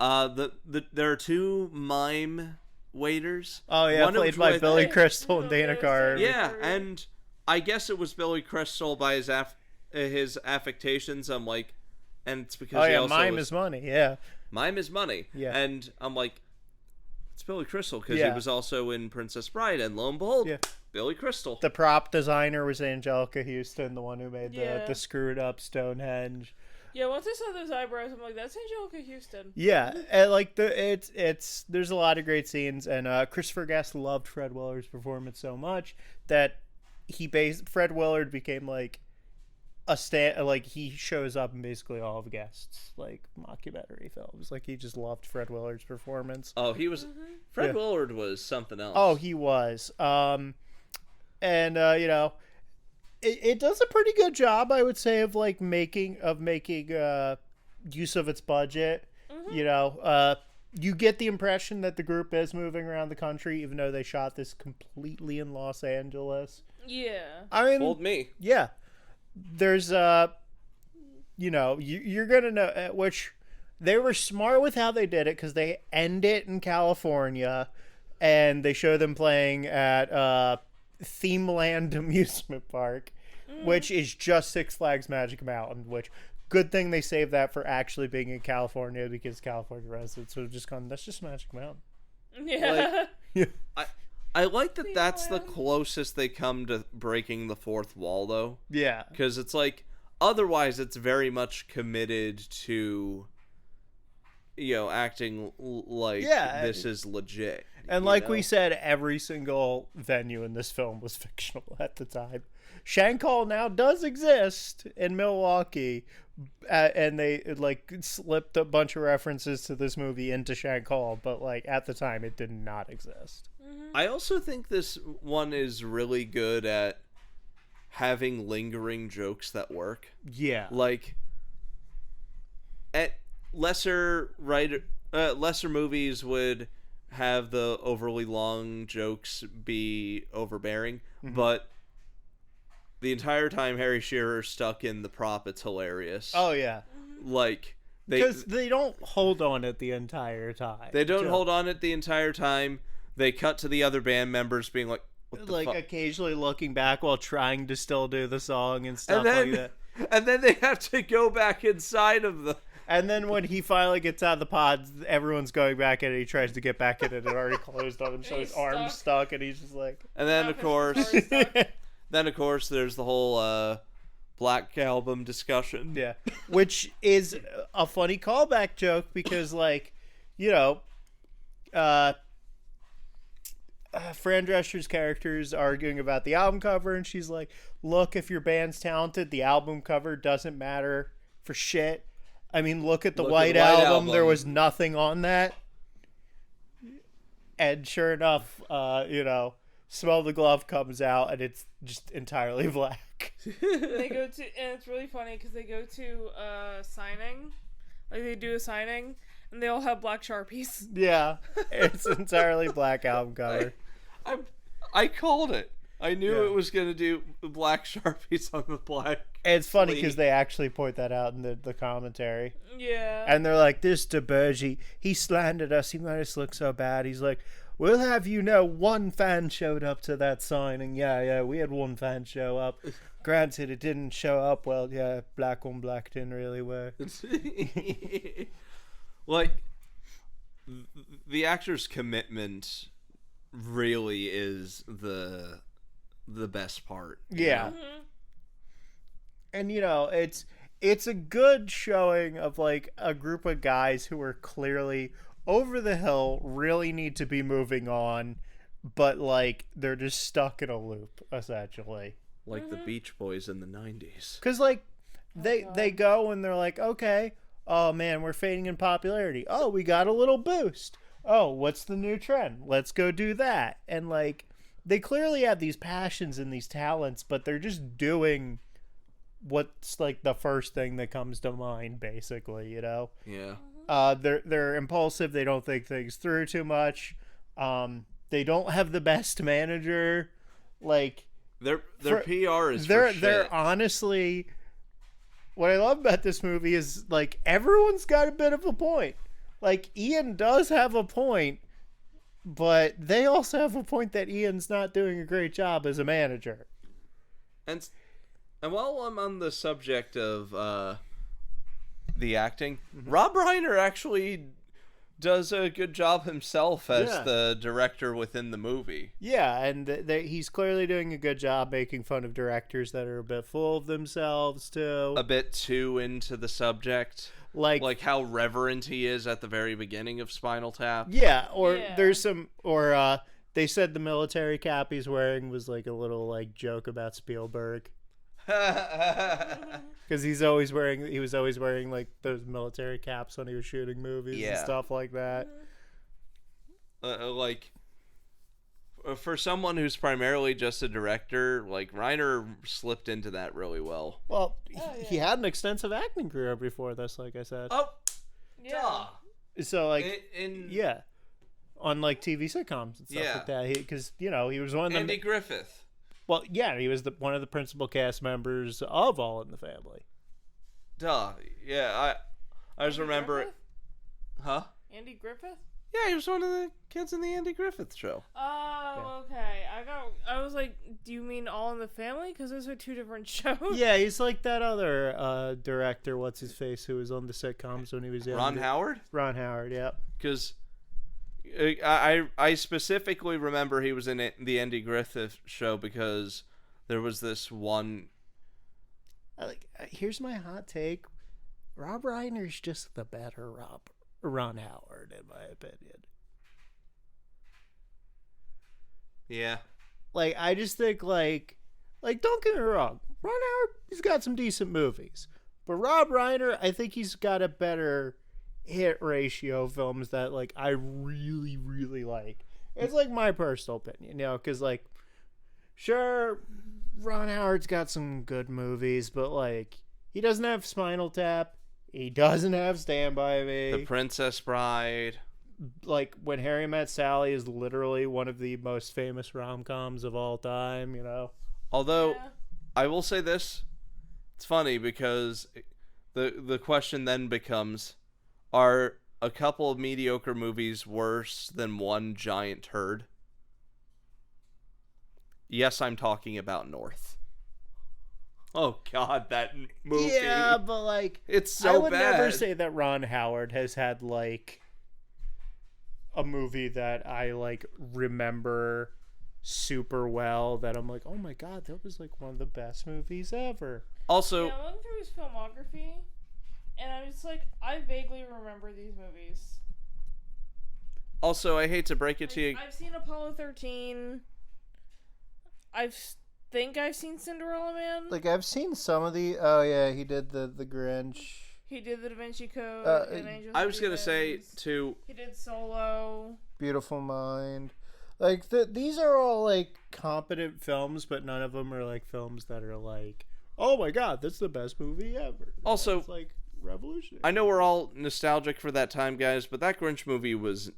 there are two mime waiters. Oh yeah, One of played by which- Billy Crystal and Dana Carvey. Yeah, and I guess it was Billy Crystal by his affectations. I'm like, and it's because Oh he yeah, also mime was, is money. Yeah. mime is money. Yeah. And I'm like, it's Billy Crystal because Yeah. he was also in Princess Bride, and lo and behold, Yeah. Billy Crystal. The prop designer was Angelica Houston, the one who made Yeah. the screwed up Stonehenge. Yeah, once I saw those eyebrows, I'm like, that's Angelica Houston. Yeah, and like it's there's a lot of great scenes, and Christopher Guest loved Fred Willard's performance so much that Fred Willard became like like he shows up in basically all of Guest's like mockumentary films. Like he just loved Fred Willard's performance. Oh, he was Fred Yeah. Willard was something else. Oh, he was. And you know, it does a pretty good job, I would say, of like making use of its budget. You know, you get the impression that the group is moving around the country, even though they shot this completely in Los Angeles. Yeah. I mean, Fooled me. yeah, there's you know, you're gonna know which they were smart with how they did it because they end it in California, and they show them playing at Themeland Amusement Park, which is just Six Flags Magic Mountain. Which good thing they saved that for actually being in California because California residents would have just gone, that's just Magic Mountain. Yeah. I like that that's the closest they come to breaking the fourth wall, though. Yeah. Because it's like, otherwise it's very much committed to, you know, acting like Yeah. this is legit. And you like know? we said, every single venue in this film was fictional at the time. Shank Hall now does exist in Milwaukee, and they like slipped a bunch of references to this movie into Shank Hall, but like at the time it did not exist. I also think this one is really good at having lingering jokes that work. Yeah. Like, at lesser movies would have the overly long jokes be overbearing, but the entire time Harry Shearer's stuck in the prop, it's hilarious. Oh yeah. Like, Because they don't hold on it the entire time. they don't too. hold on it the entire time. They cut to the other band members being like, what the like fuck? occasionally looking back while trying to still do the song and stuff And then, like that. and then they have to go back inside of the... And then when he finally gets out of the pod, everyone's going back in, and he tries to get back in it, and it already closed on him, so his He's arm's stuck, and he's just like... And then, of course... Stuck. Then, of course, there's the whole Black Album discussion. Yeah. Which is a funny callback joke because, like, you know, Fran Drescher's character is arguing about the album cover, and she's like, look, if your band's talented, the album cover doesn't matter for shit. I mean, look at the White Album. There was nothing on that. And sure enough, Smell the Glove comes out, and it's just entirely black. They go to, and it's really funny because they go to signing, like they do a signing, and they all have black Sharpies. Yeah, it's entirely black album cover. I called it. I knew it was going to do black Sharpies on the black. And it's funny because they actually point that out in the commentary. Yeah. And they're like, this DeBurge, he slandered us. He made us look so bad. He's like, we'll have you know, one fan showed up to that signing. Yeah, we had one fan show up. Granted, it didn't show up well. Yeah, black on black didn't really work. Like, the actor's commitment really is the best part. Yeah. Mm-hmm. And, it's a good showing of, like, a group of guys who are clearly over the hill, really need to be moving on, but, like, they're just stuck in a loop, essentially. Like the Beach Boys in the 90s. Because, like, they go and they're like, okay, oh, man, we're fading in popularity. Oh, we got a little boost. Oh, what's the new trend? Let's go do that. And, like, they clearly have these passions and these talents, but they're just doing what's, like, the first thing that comes to mind, basically, Yeah. They're impulsive. They don't think things through too much. They don't have the best manager. Like, their PR is for shit. They're honestly, what I love about this movie is, like, everyone's got a bit of a point. Like, Ian does have a point, but they also have a point that Ian's not doing a great job as a manager. And while I'm on the subject of the acting, Rob Reiner actually does a good job himself as the director within the movie. Yeah, and he's clearly doing a good job making fun of directors that are a bit full of themselves, too. A bit too into the subject. Like how reverent he is at the very beginning of Spinal Tap. Yeah, there's some... Or they said the military cap he's wearing was like a little like joke about Spielberg. Because he was always wearing like those military caps when he was shooting movies and stuff like that. Like, for someone who's primarily just a director, like, Reiner slipped into that really well. Well, he had an extensive acting career before this, like I said. Oh, yeah. So, like, on like TV sitcoms and stuff like that. Because he was one of them. Andy Griffith. Well, yeah, he was one of the principal cast members of All in the Family. Duh. Yeah, I just remember it. Huh? Andy Griffith? Yeah, he was one of the kids in the Andy Griffith show. Oh, okay. I was like, do you mean All in the Family? Because those are two different shows. Yeah, he's like that other director, what's his face, who was on the sitcoms when he was young. Ron Howard? Ron Howard, yeah. Because I specifically remember he was in the Andy Griffith show because there was this one... Here's my hot take. Rob Reiner's just the better Ron Howard, in my opinion. Yeah. Like, I just think, like, don't get me wrong. Ron Howard, he's got some decent movies. But Rob Reiner, I think he's got a better hit ratio of films that, like, I really, really like. It's, like, my personal opinion, because, like, sure, Ron Howard's got some good movies, but, like, he doesn't have Spinal Tap. He doesn't have Stand By Me. The Princess Bride. Like, When Harry Met Sally is literally one of the most famous rom-coms of all time, Although, I will say this. It's funny because the question then becomes, are a couple of mediocre movies worse than one giant turd? Yes, I'm talking about North. Oh, God, that movie. Yeah, but, like... It's so bad. I would never say that Ron Howard has had, like, a movie that I, like, remember super well, that I'm like, oh, my God, that was, like, one of the best movies ever. Also, I went through his filmography, and I was like, I vaguely remember these movies. Also, I hate to break it to you. I've seen Apollo 13. Think I've seen Cinderella Man. Like, I've seen some of the... Oh, yeah, he did the Grinch. He did The Da Vinci Code and Angels I and was going to say, Demons. too... He did Solo. Beautiful Mind. Like, these are all, like, competent films, but none of them are, like, films that are, like, oh, my God, that's the best movie ever. Also... It's, like, revolutionary. I know we're all nostalgic for that time, guys, but that Grinch movie was...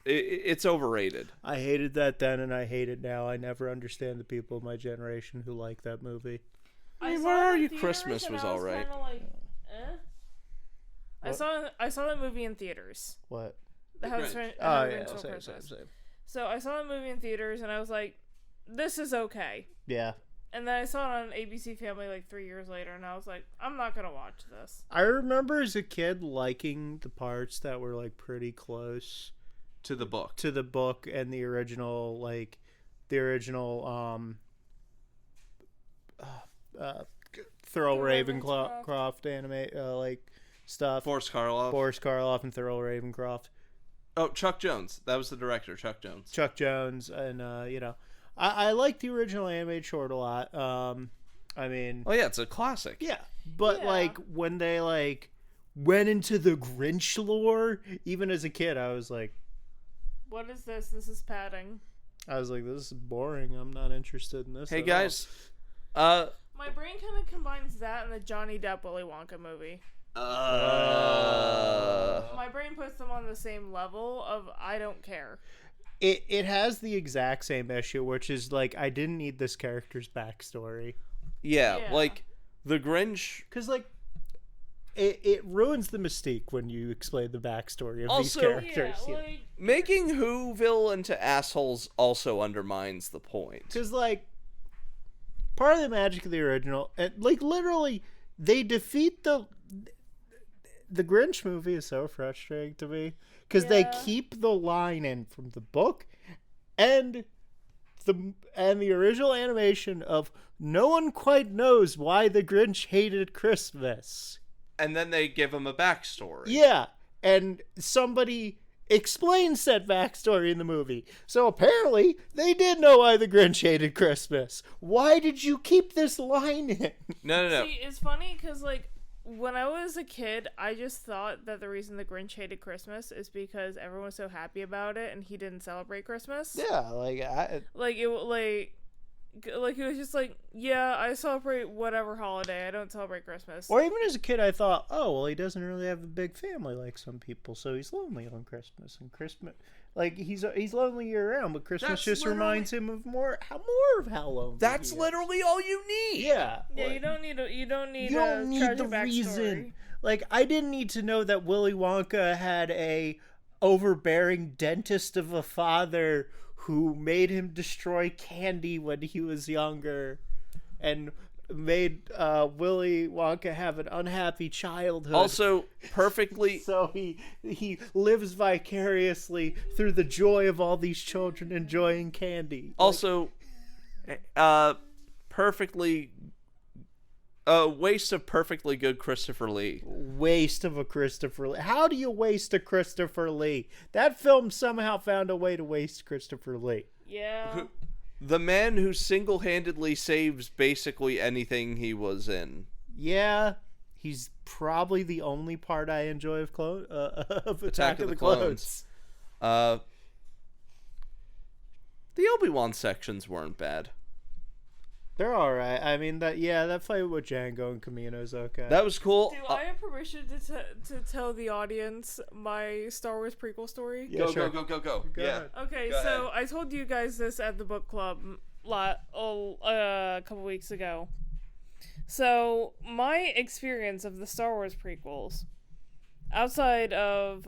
It's overrated. I hated that then, and I hate it now. I never understand the people of my generation who like that movie. I mean, saw Where it Are in You theaters, Christmas and was I alright. kinda like, I saw that movie in theaters. What? The House Grinch. Oh, Grinch yeah, Stole same. Christmas. So I saw that movie in theaters, and I was like, this is okay. Yeah. And then I saw it on ABC Family like 3 years later, and I was like, I'm not gonna watch this. I remember as a kid liking the parts that were, like, pretty close To the book. to the book and the original Thurl Ravencroft anime like stuff. Boris Karloff. Boris Karloff and Thurl Ravencroft. Oh, Chuck Jones. That was the director, Chuck Jones. Chuck Jones, and I like the original animated short a lot. I mean, Oh, yeah, it's a classic. yeah, but Yeah. like when they like went into the Grinch lore, even as a kid, I was like, What is this? This is padding. this is boring. I'm not interested in this. Hey, at guys. My brain kind of combines that and the Johnny Depp Willy Wonka movie. My brain puts them on the same level of I don't care. It has the exact same issue, which is like I didn't need this character's backstory. Yeah, Yeah. like, the Grinch... Because, like, it ruins the mystique when you explain the backstory of Also- these characters. Yeah, you know? like, Making Whoville into assholes also undermines the point. Because, like, part of the magic of the original, like, literally, they defeat the Grinch movie is so frustrating to me. Because they Yeah. keep the line in from the book and the original animation of no one quite knows why the Grinch hated Christmas. And then they give him a backstory. Yeah, and somebody explains that backstory in the movie. So apparently, they did know why the Grinch hated Christmas. Why did you keep this line in? No. see, it's funny because, like, when I was a kid, I just thought that the reason the Grinch hated Christmas is because everyone was so happy about it and he didn't celebrate Christmas. Yeah, like, Like it was just like, yeah, I celebrate whatever holiday. I don't celebrate Christmas. or even as a kid, I thought, oh, well, he doesn't really have a big family like some people, so he's lonely on Christmas. And Christmas, like, he's lonely year round, but Christmas That's just literally- reminds him of more of how lonely That's he is. literally all you need. Yeah. Yeah, like- you don't need You don't need tragic the backstory. reason. Like, I didn't need to know that Willy Wonka had a overbearing dentist of a father who made him destroy candy when he was younger and made Willy Wonka have an unhappy childhood. Also, perfectly... So he lives vicariously through the joy of all these children enjoying candy. Also, perfectly... A waste of perfectly good Christopher Lee. Waste of a Christopher Lee. How do you waste a Christopher Lee? That film somehow found a way to waste Christopher Lee. Yeah. The man who single-handedly saves basically anything he was in. Yeah, he's probably the only part I enjoy of Attack of the Clones. Clones. The Obi-Wan sections weren't bad. They're all right. I mean, that fight with Django and Kamino is okay. That was cool. Do I have permission to tell the audience my Star Wars prequel story? Yeah, Go, sure. go. Go Yeah. ahead. Okay, Go so I told you guys this at the book club a couple weeks ago. So my experience of the Star Wars prequels, outside of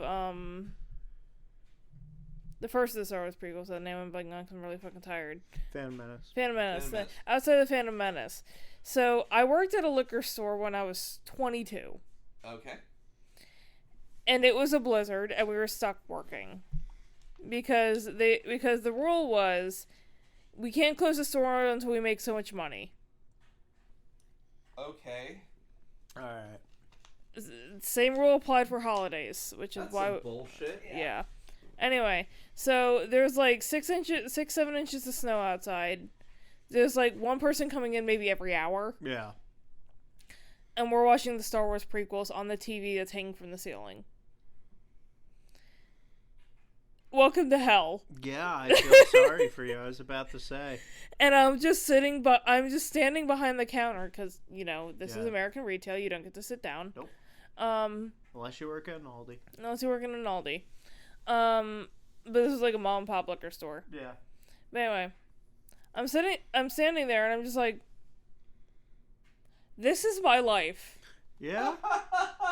the first of the Star Wars prequels, that name I'm blanking on because I'm really fucking tired. Phantom Menace. Phantom Menace. Phantom Menace. Outside of Phantom Menace. So I worked at a liquor store when I was 22. Okay. And it was a blizzard, and we were stuck working. Because the rule was, we can't close the store until we make so much money. Okay. All right. Same rule applied for holidays, which is That's why. some bullshit. Yeah. Anyway, so there's like 7 inches of snow outside. There's like one person coming in maybe every hour. Yeah. And we're watching the Star Wars prequels on the TV that's hanging from the ceiling. Welcome to hell. Yeah, I feel sorry for you. I was about to say. And I'm just standing behind the counter because, you know, this is American retail. You don't get to sit down. Nope. Unless you work at an Aldi. Unless you work in an Aldi. But this is like a mom and pop liquor store. Yeah. But anyway, I'm standing there and I'm just like, this is my life. Yeah?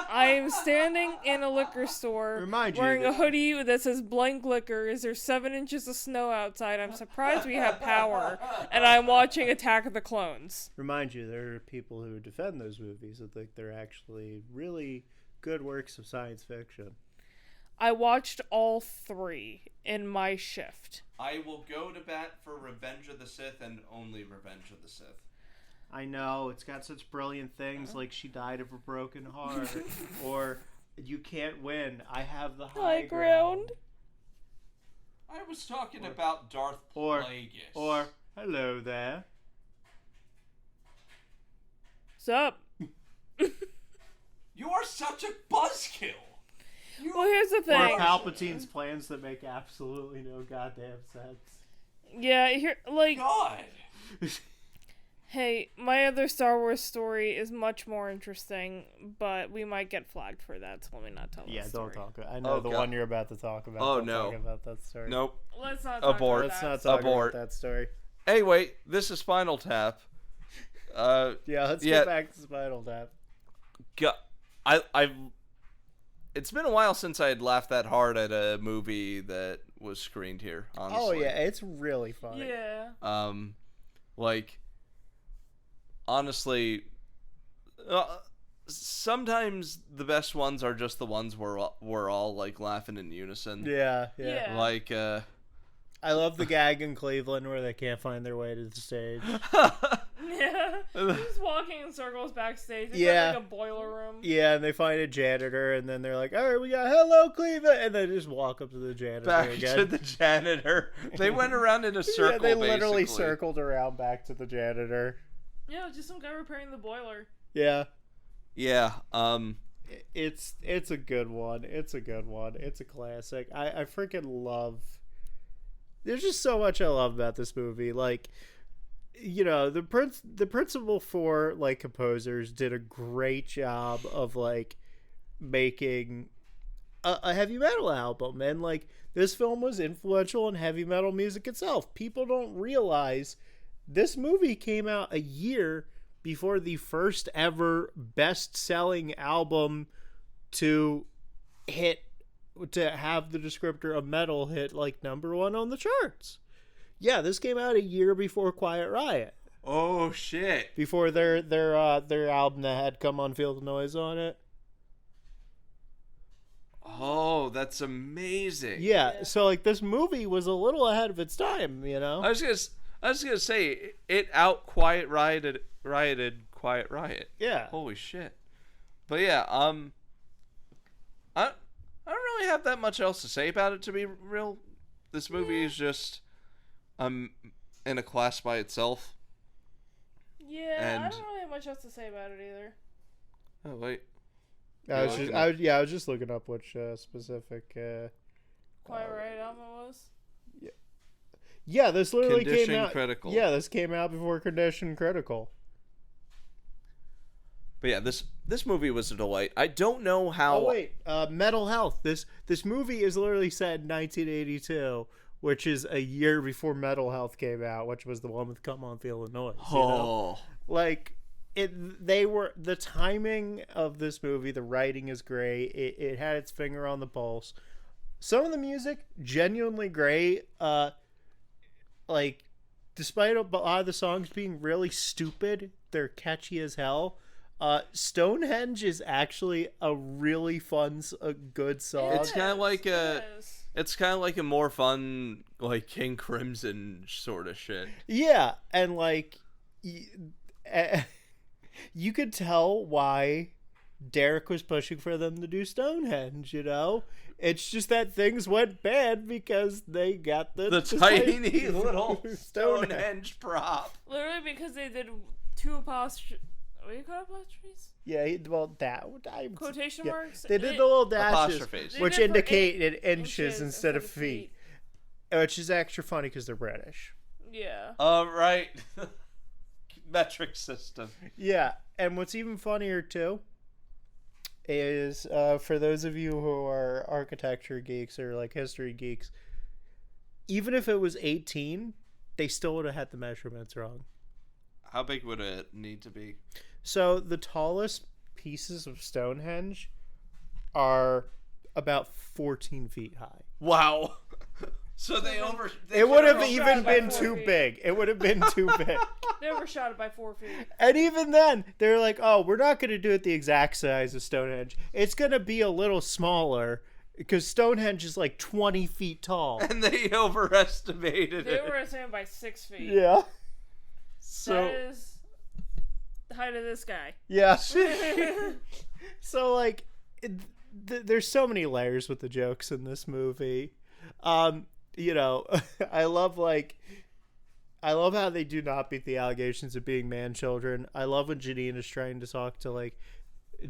I am standing in a liquor store wearing a hoodie that says blank liquors. There's 7 inches of snow outside. I'm surprised we have power. And I'm watching Attack of the Clones. Remind you, there are people who defend those movies that think they're actually really good works of science fiction. I watched all 3 in my shift. I will go to bat for Revenge of the Sith and only Revenge of the Sith. I know, it's got such brilliant things like She Died of a Broken Heart, or You Can't Win, I Have the High Ground. I was talking about Darth Plagueis. Or Hello There. Sup? You are such a buzzkill. Well, here's the thing. Or Palpatine's plans that make absolutely no goddamn sense. Yeah, God. Hey, my other Star Wars story is much more interesting, but we might get flagged for that, so let me not tell that story. Don't talk about it. I know one you're about to talk about. Oh, don't no. talk about that story. Nope. Let's not talk Abort. about that. Let's not talk Abort. about that story. Anyway, this is Spinal Tap. Let's get back to Spinal Tap. I've it's been a while since I had laughed that hard at a movie that was screened here, honestly. Oh, yeah, it's really funny. Yeah. Honestly, sometimes the best ones are just the ones where we're all like laughing in unison. Yeah. Like, I love the gag in Cleveland where they can't find their way to the stage. Yeah. They're just walking in circles backstage. It's like a boiler room. Yeah, and they find a janitor, and then they're like, all right, we got Hello Cleveland, and they just walk up to the janitor back again. to the janitor. They went around in a circle. Yeah, they literally basically circled around back to the janitor. Yeah, just some guy repairing the boiler. Yeah. Yeah. It's a good one. It's a good one. It's a classic. I freaking love. There's just so much I love about this movie. Like, you know, the principal four like composers did a great job of like making a heavy metal album, and like this film was influential in heavy metal music itself. People don't realize this movie came out a year before the first ever best-selling album to have the descriptor of metal hit like #1 on the charts. Yeah, this came out a year before Quiet Riot. Oh shit! Before their album that had Come On Feel the Noise on it. Oh, that's amazing. Yeah, so like this movie was a little ahead of its time, you know. I was gonna say it out rioted Quiet Riot. Yeah. Holy shit. But yeah, I don't really have that much else to say about it, to be real. This movie is just in a class by itself. Yeah, I don't really have much else to say about it either. Oh wait. I was just looking up which specific Quiet Riot album it was. Yeah, this literally came Condition out. Critical. Yeah, this came out before Condition Critical. But yeah, this movie was a delight. I don't know how. Oh wait, Mental Health. This movie is literally set in 1982, which is a year before Mental Health came out, which was the one with Come On Feel the Noise. You know? Like the timing of this movie, the writing is great. It had its finger on the pulse. Some of the music genuinely great. Like, despite a lot of the songs being really stupid, they're catchy as hell. Stonehenge is actually a really fun, a good song. It's kind of like a more fun like King Crimson sort of shit. Yeah, and like You could tell why Derek was pushing for them to do Stonehenge, you know? It's just that things went bad because they got the tiny little Stonehenge prop. Literally because they did two apostrophes. What do you call apostrophes? Yeah, well, quotation marks? They did the little dashes, Apostrophes. which indicated inches instead of feet. Which is extra funny because they're British. Yeah. Right. Metric system. Yeah, and what's even funnier, too, is for those of you who are architecture geeks or, like, history geeks, even if it was 18, they still would have had the measurements wrong. How big would it need to be? So the tallest pieces of Stonehenge are about 14 feet high. Wow. So it would have even been too big. It would have been too big. They overshot it by 4 feet. And even then, they're like, oh, we're not going to do it the exact size of Stonehenge. It's going to be a little smaller because Stonehenge is like 20 feet tall. And they overestimated it. They overestimated by 6 feet. Yeah. So that is the height of this guy. Yeah. So, like, there's so many layers with the jokes in this movie. You know, I love how they do not beat the allegations of being man-children. I love when Janine is trying to talk to, like,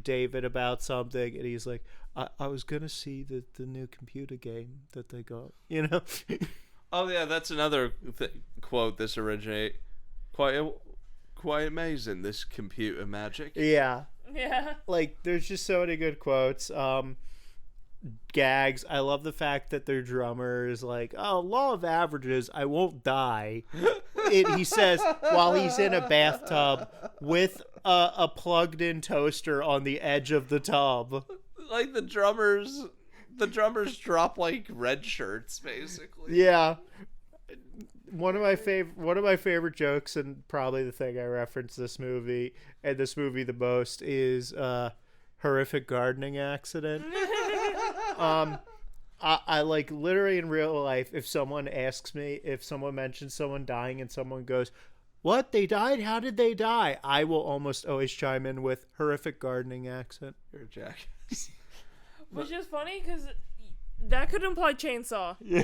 David about something, and he's like, I was going to see the new computer game that they got, you know? Oh, yeah, that's another quote this originate. Quite amazing, this computer magic. Yeah. Yeah. Like, there's just so many good quotes. Gags. I love the fact that their drummer is like, oh, law of averages, I won't die. He says while he's in a bathtub with a plugged-in toaster on the edge of the tub. Like the drummers drop like red shirts, basically. Yeah. One of my favorite jokes, and probably the thing I reference this movie the most, is horrific gardening accident. I like literally in real life, if someone mentions someone dying and someone goes, what, they died? How did they die? I will almost always chime in with horrific gardening accident. You're a jackass. Which is funny because that could imply chainsaw. Yeah.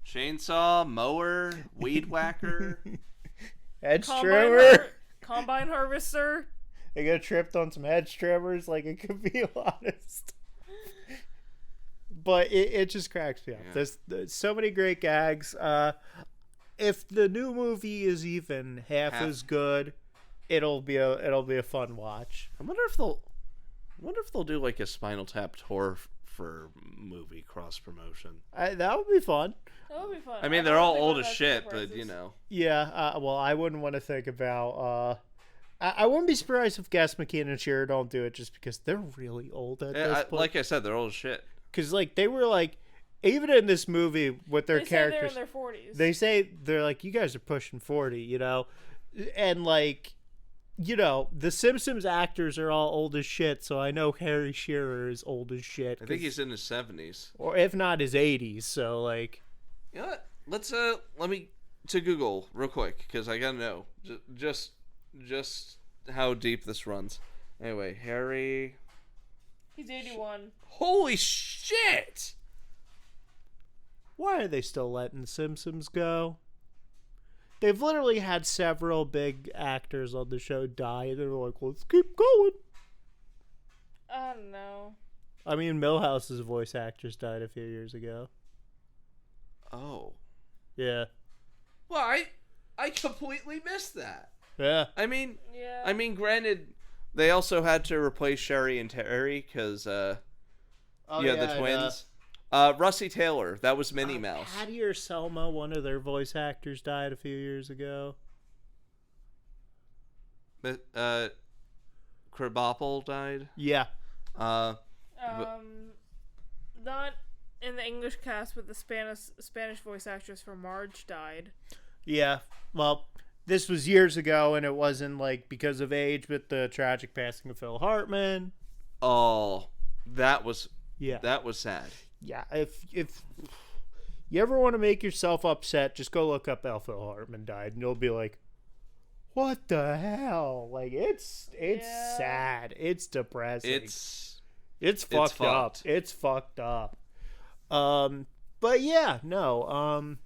Chainsaw, mower, weed whacker, hedge trimmer, combine harvester. They got tripped on some hedge trimmers. Like, it could be honest. But it just cracks me up. Yeah. There's so many great gags. If the new movie is even half as good, it'll be a fun watch. I wonder if they'll do like a Spinal Tap tour for movie cross promotion. That would be fun. That would be fun. I mean, they're all old as shit, but you know. Yeah. Well, I wouldn't want to think about. I wouldn't be surprised if Gas McKean and Cher don't do it, just because they're really old at this point. Like I said, they're old as shit. Because like they were like, even in this movie with their characters, they're in their 40s. They say they're like, you guys are pushing 40, you know, and like, you know, the Simpsons actors are all old as shit. So I know Harry Shearer is old as shit. I think he's in his 70s, or if not his 80s. So like, you know what? Let me to Google real quick because I gotta know just how deep this runs. Anyway, Harry. He's 81. Holy shit! Why are they still letting the Simpsons go? They've literally had several big actors on the show die, and they're like, let's keep going. I don't know. I mean, Millhouse's voice actress died a few years ago. Oh. Yeah. Well, I completely missed that. Yeah. I mean, yeah. Granted, they also had to replace Sherry and Terry because, the twins. Russie Taylor, that was Minnie Mouse. Patty or Selma, one of their voice actors, died a few years ago. Krabappel died? Yeah. Not in the English cast, but the Spanish voice actress for Marge died. Yeah. Well, this was years ago, and it wasn't like because of age, but the tragic passing of Phil Hartman. Oh, that was sad. Yeah, if you ever want to make yourself upset, just go look up how Phil Hartman died, and you'll be like, what the hell? Like, it's Yeah. sad. It's depressing. It's fucked up. It's fucked up. But yeah, no.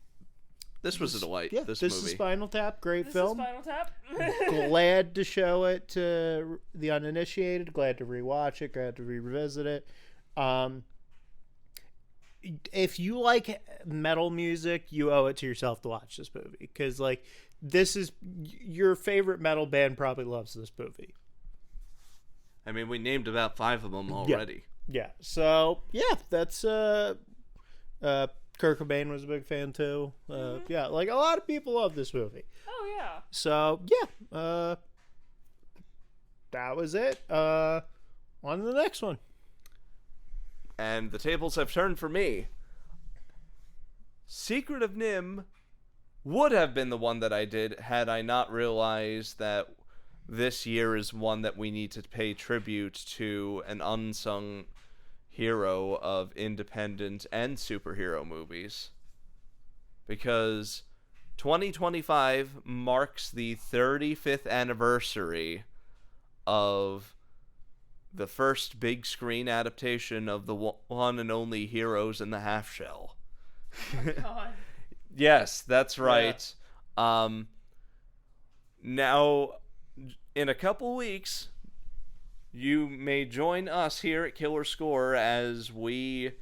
This was a delight. Yeah, this is movie. Spinal Tap. Great This film. is Spinal Tap. Glad to show it to the uninitiated. Glad to rewatch it. Glad to revisit it. If you like metal music, you owe it to yourself to watch this movie, because like, this is your favorite metal band probably loves this movie. I mean, we named about 5 of them already. Yeah. So yeah, that's Kurt Cobain was a big fan too. Yeah, like a lot of people love this movie. Oh yeah. So yeah, that was it. On to the next one. And the tables have turned for me. Secret of Nim would have been the one that I did had I not realized that this year is one that we need to pay tribute to an unsung hero of independent and superhero movies. Because 2025 marks the 35th anniversary of the first big screen adaptation of the one and only Heroes in the Half Shell. Oh, God. Yes, that's right. Yeah. Now, in a couple weeks, you may join us here at Killer Score as we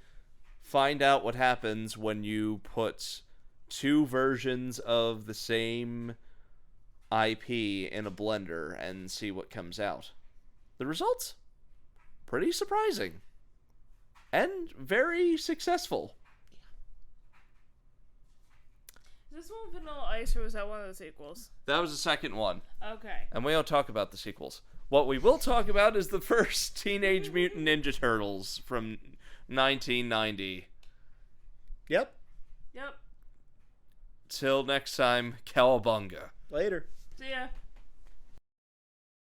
find out what happens when you put 2 versions of the same IP in a blender and see what comes out. The results? Pretty surprising. And very successful. Is this one Vanilla Ice, or was that one of the sequels? That was the second one. Okay. And we don't talk about the sequels. What we will talk about is the first Teenage Mutant Ninja Turtles from 1990. Yep. Yep. Till next time, cowabunga. Later. See ya.